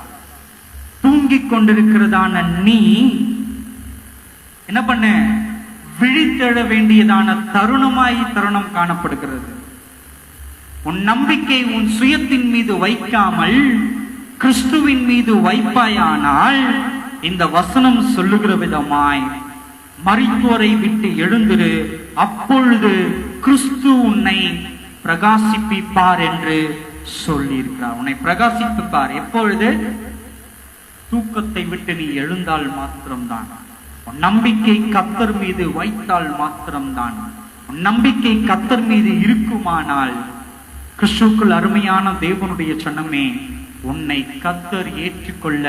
தூங்கிக் கொண்டிருக்கிறதான நீ என்ன பண்ண? விழித்தெழ வேண்டியதான தருணம் காணப்படுகிறது. உன் நம்பிக்கை உன் சுயத்தின் மீது வைக்காமல் கிறிஸ்துவின் மீது வைப்பாயானால், இந்த வசனம் சொல்லுகிற விதமாய் மரித்தோரை விட்டு எழுந்திரு, அப்பொழுது கிறிஸ்து உன்னை பிரகாசிப்பிப்பார் என்று சொல்லி இருக்கிறார். உன்னை பிரகாசிப்பிப்பார். எப்பொழுது? தூக்கத்தை விட்டு நீ எழுந்தால் மாத்திரம்தான். உன் நம்பிக்கை கர்த்தர் மீது வைத்தால் மாத்திரம்தான். உன் நம்பிக்கை கர்த்தர் மீது இருக்குமானால், கிறிஸ்துவுக்குள் அருமையான தேவனுடைய சனமே, உன்னை கர்த்தர் ஏற்றுக்கொள்ள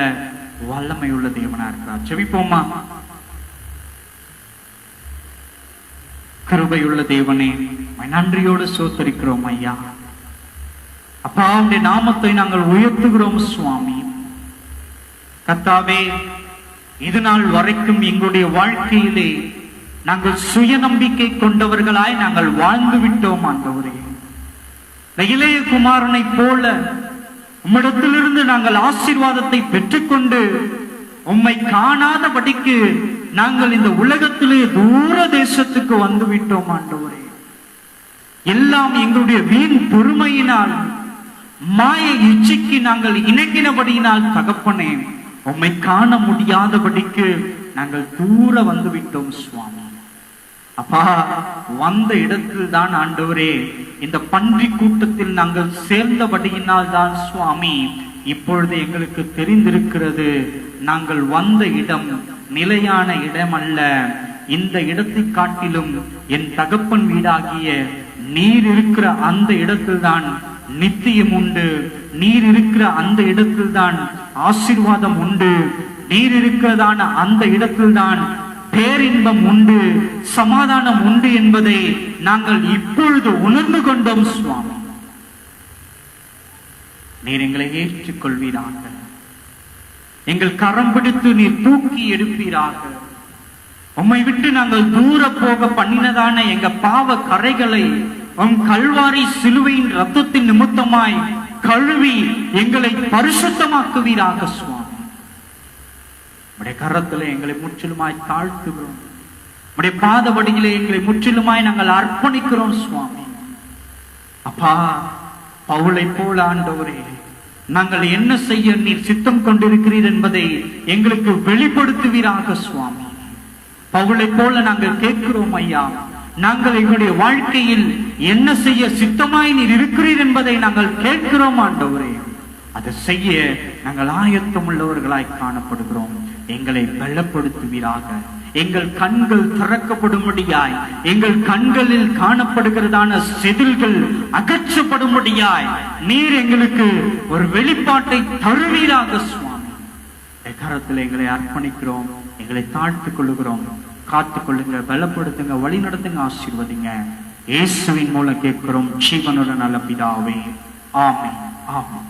வல்லமையுள்ள தேவனா இருக்கிறார். ஜெபிப்போமா? கிருபையுள்ள தேவனே, நன்றியோடு சோத்தரிக்கிறோம் ஐயா. அப்பா, உடைய நாமத்தை நாங்கள் உயர்த்துகிறோம் சுவாமி. கர்த்தாவே, இது நாள் வரைக்கும் எங்களுடைய வாழ்க்கையிலே நாங்கள் சுய நம்பிக்கை கொண்டவர்களாய் நாங்கள் வாழ்ந்து விட்டோம் ஆண்டவரே. இளைய குமாரனை போல உம்மிடத்திலிருந்து நாங்கள் ஆசீர்வாதத்தை பெற்றுக்கொண்டு உம்மை காணாதபடிக்கு நாங்கள் இந்த உலகத்திலே தூர தேசத்துக்கு வந்து விட்டோம் ஆண்டவரே. எல்லாம் எங்களுடைய வீண் பொறுமையினால், மாய இச்சைக்கு நாங்கள் இணங்கினபடியினால் தகப்பனே, உம்மை காண முடியாதபடிக்கு நாங்கள் தூர வந்து விட்டோம் சுவாமி. அப்பா, வந்த இடத்தில் தான் ஆண்டவரே, இந்த பன்றி கூட்டத்தில் நாங்கள் சேர்ந்தபடியினால் தான் சுவாமி இப்பொழுது எங்களுக்கு தெரிந்திருக்கிறது, நாங்கள் வந்த இடம் நிலையான இடம் அல்ல. இந்த இடத்தை காட்டிலும் என் தகப்பன் வீடாகிய நீர் இருக்கிற அந்த இடத்தில் தான் நித்தியம் உண்டு. நீர் இருக்கிற அந்த இடத்தில் தான் ஆசீர்வாதம் உண்டு. நீர் இருக்கிறதான அந்த இடத்தில் தான் பேரின்பம் உண்டு, சமாதானம் உண்டு என்பதை நாங்கள் இப்பொழுது உணர்ந்து கொண்டோம் சுவாமி. நீர் எங்களை ஏற்றுக்கொள்வீராக. எங்கள் கரம் பிடித்து நீர் தூக்கி எடுப்பீராக. உம்மை விட்டு நாங்கள் தூர போக பண்ணினதான எங்க பாவ கரைகளை உம் கல்வாரி சிலுவையின் ரத்தத்தின் நிமித்தமாய் கழுவி எங்களை பரிசுத்தமாக்குவீராக சுவாமி. உடைய கரத்துல எங்களை முற்றிலுமாய் தாழ்த்துகிறோம். உடைய பாதபடியிலே எங்களை முற்றிலுமாய் நாங்கள் அர்ப்பணிக்கிறோம் சுவாமி. அப்பா, பவுலை போல ஆண்டவரே, நாங்கள் என்ன செய்ய நீர் சித்தம் கொண்டிருக்கிறீர் என்பதை எங்களுக்கு வெளிப்படுத்துவீராக சுவாமி. பவுலை போல நாங்கள் கேட்கிறோம் ஐயா, நாங்கள் எங்களுடைய வாழ்க்கையில் என்ன செய்ய சித்தமாய் நீர் இருக்கிறீர் என்பதை நாங்கள் கேட்கிறோம் ஆண்டவரே. அதை செய்ய நாங்கள் ஆயத்தம் உள்ளவர்களாய் காணப்படுகிறோம். எங்களை பலப்படுத்துவீராக. எங்கள் கண்கள் திறக்கப்படும்படியாய், எங்கள் கண்களில் காணப்படுகிறதான செதில்கள் அகற்றப்படும்படியாய் நீர் எங்களுக்கு ஒரு வெளிப்பாட்டை தருவீராக சுவாமி. கரத்தில் எங்களை அர்ப்பணிக்கிறோம், எங்களை தாழ்த்துக் கொள்ளுகிறோம். காத்துக் கொள்ளுங்க, பலப்படுத்துங்க, வழி நடத்துங்க, ஆசீர்வதிங்க. இயேசுவின் மூலம் கேட்கிறோம் ஜீவனுள்ள நல்ல பிதாவே. ஆமென், ஆமென்.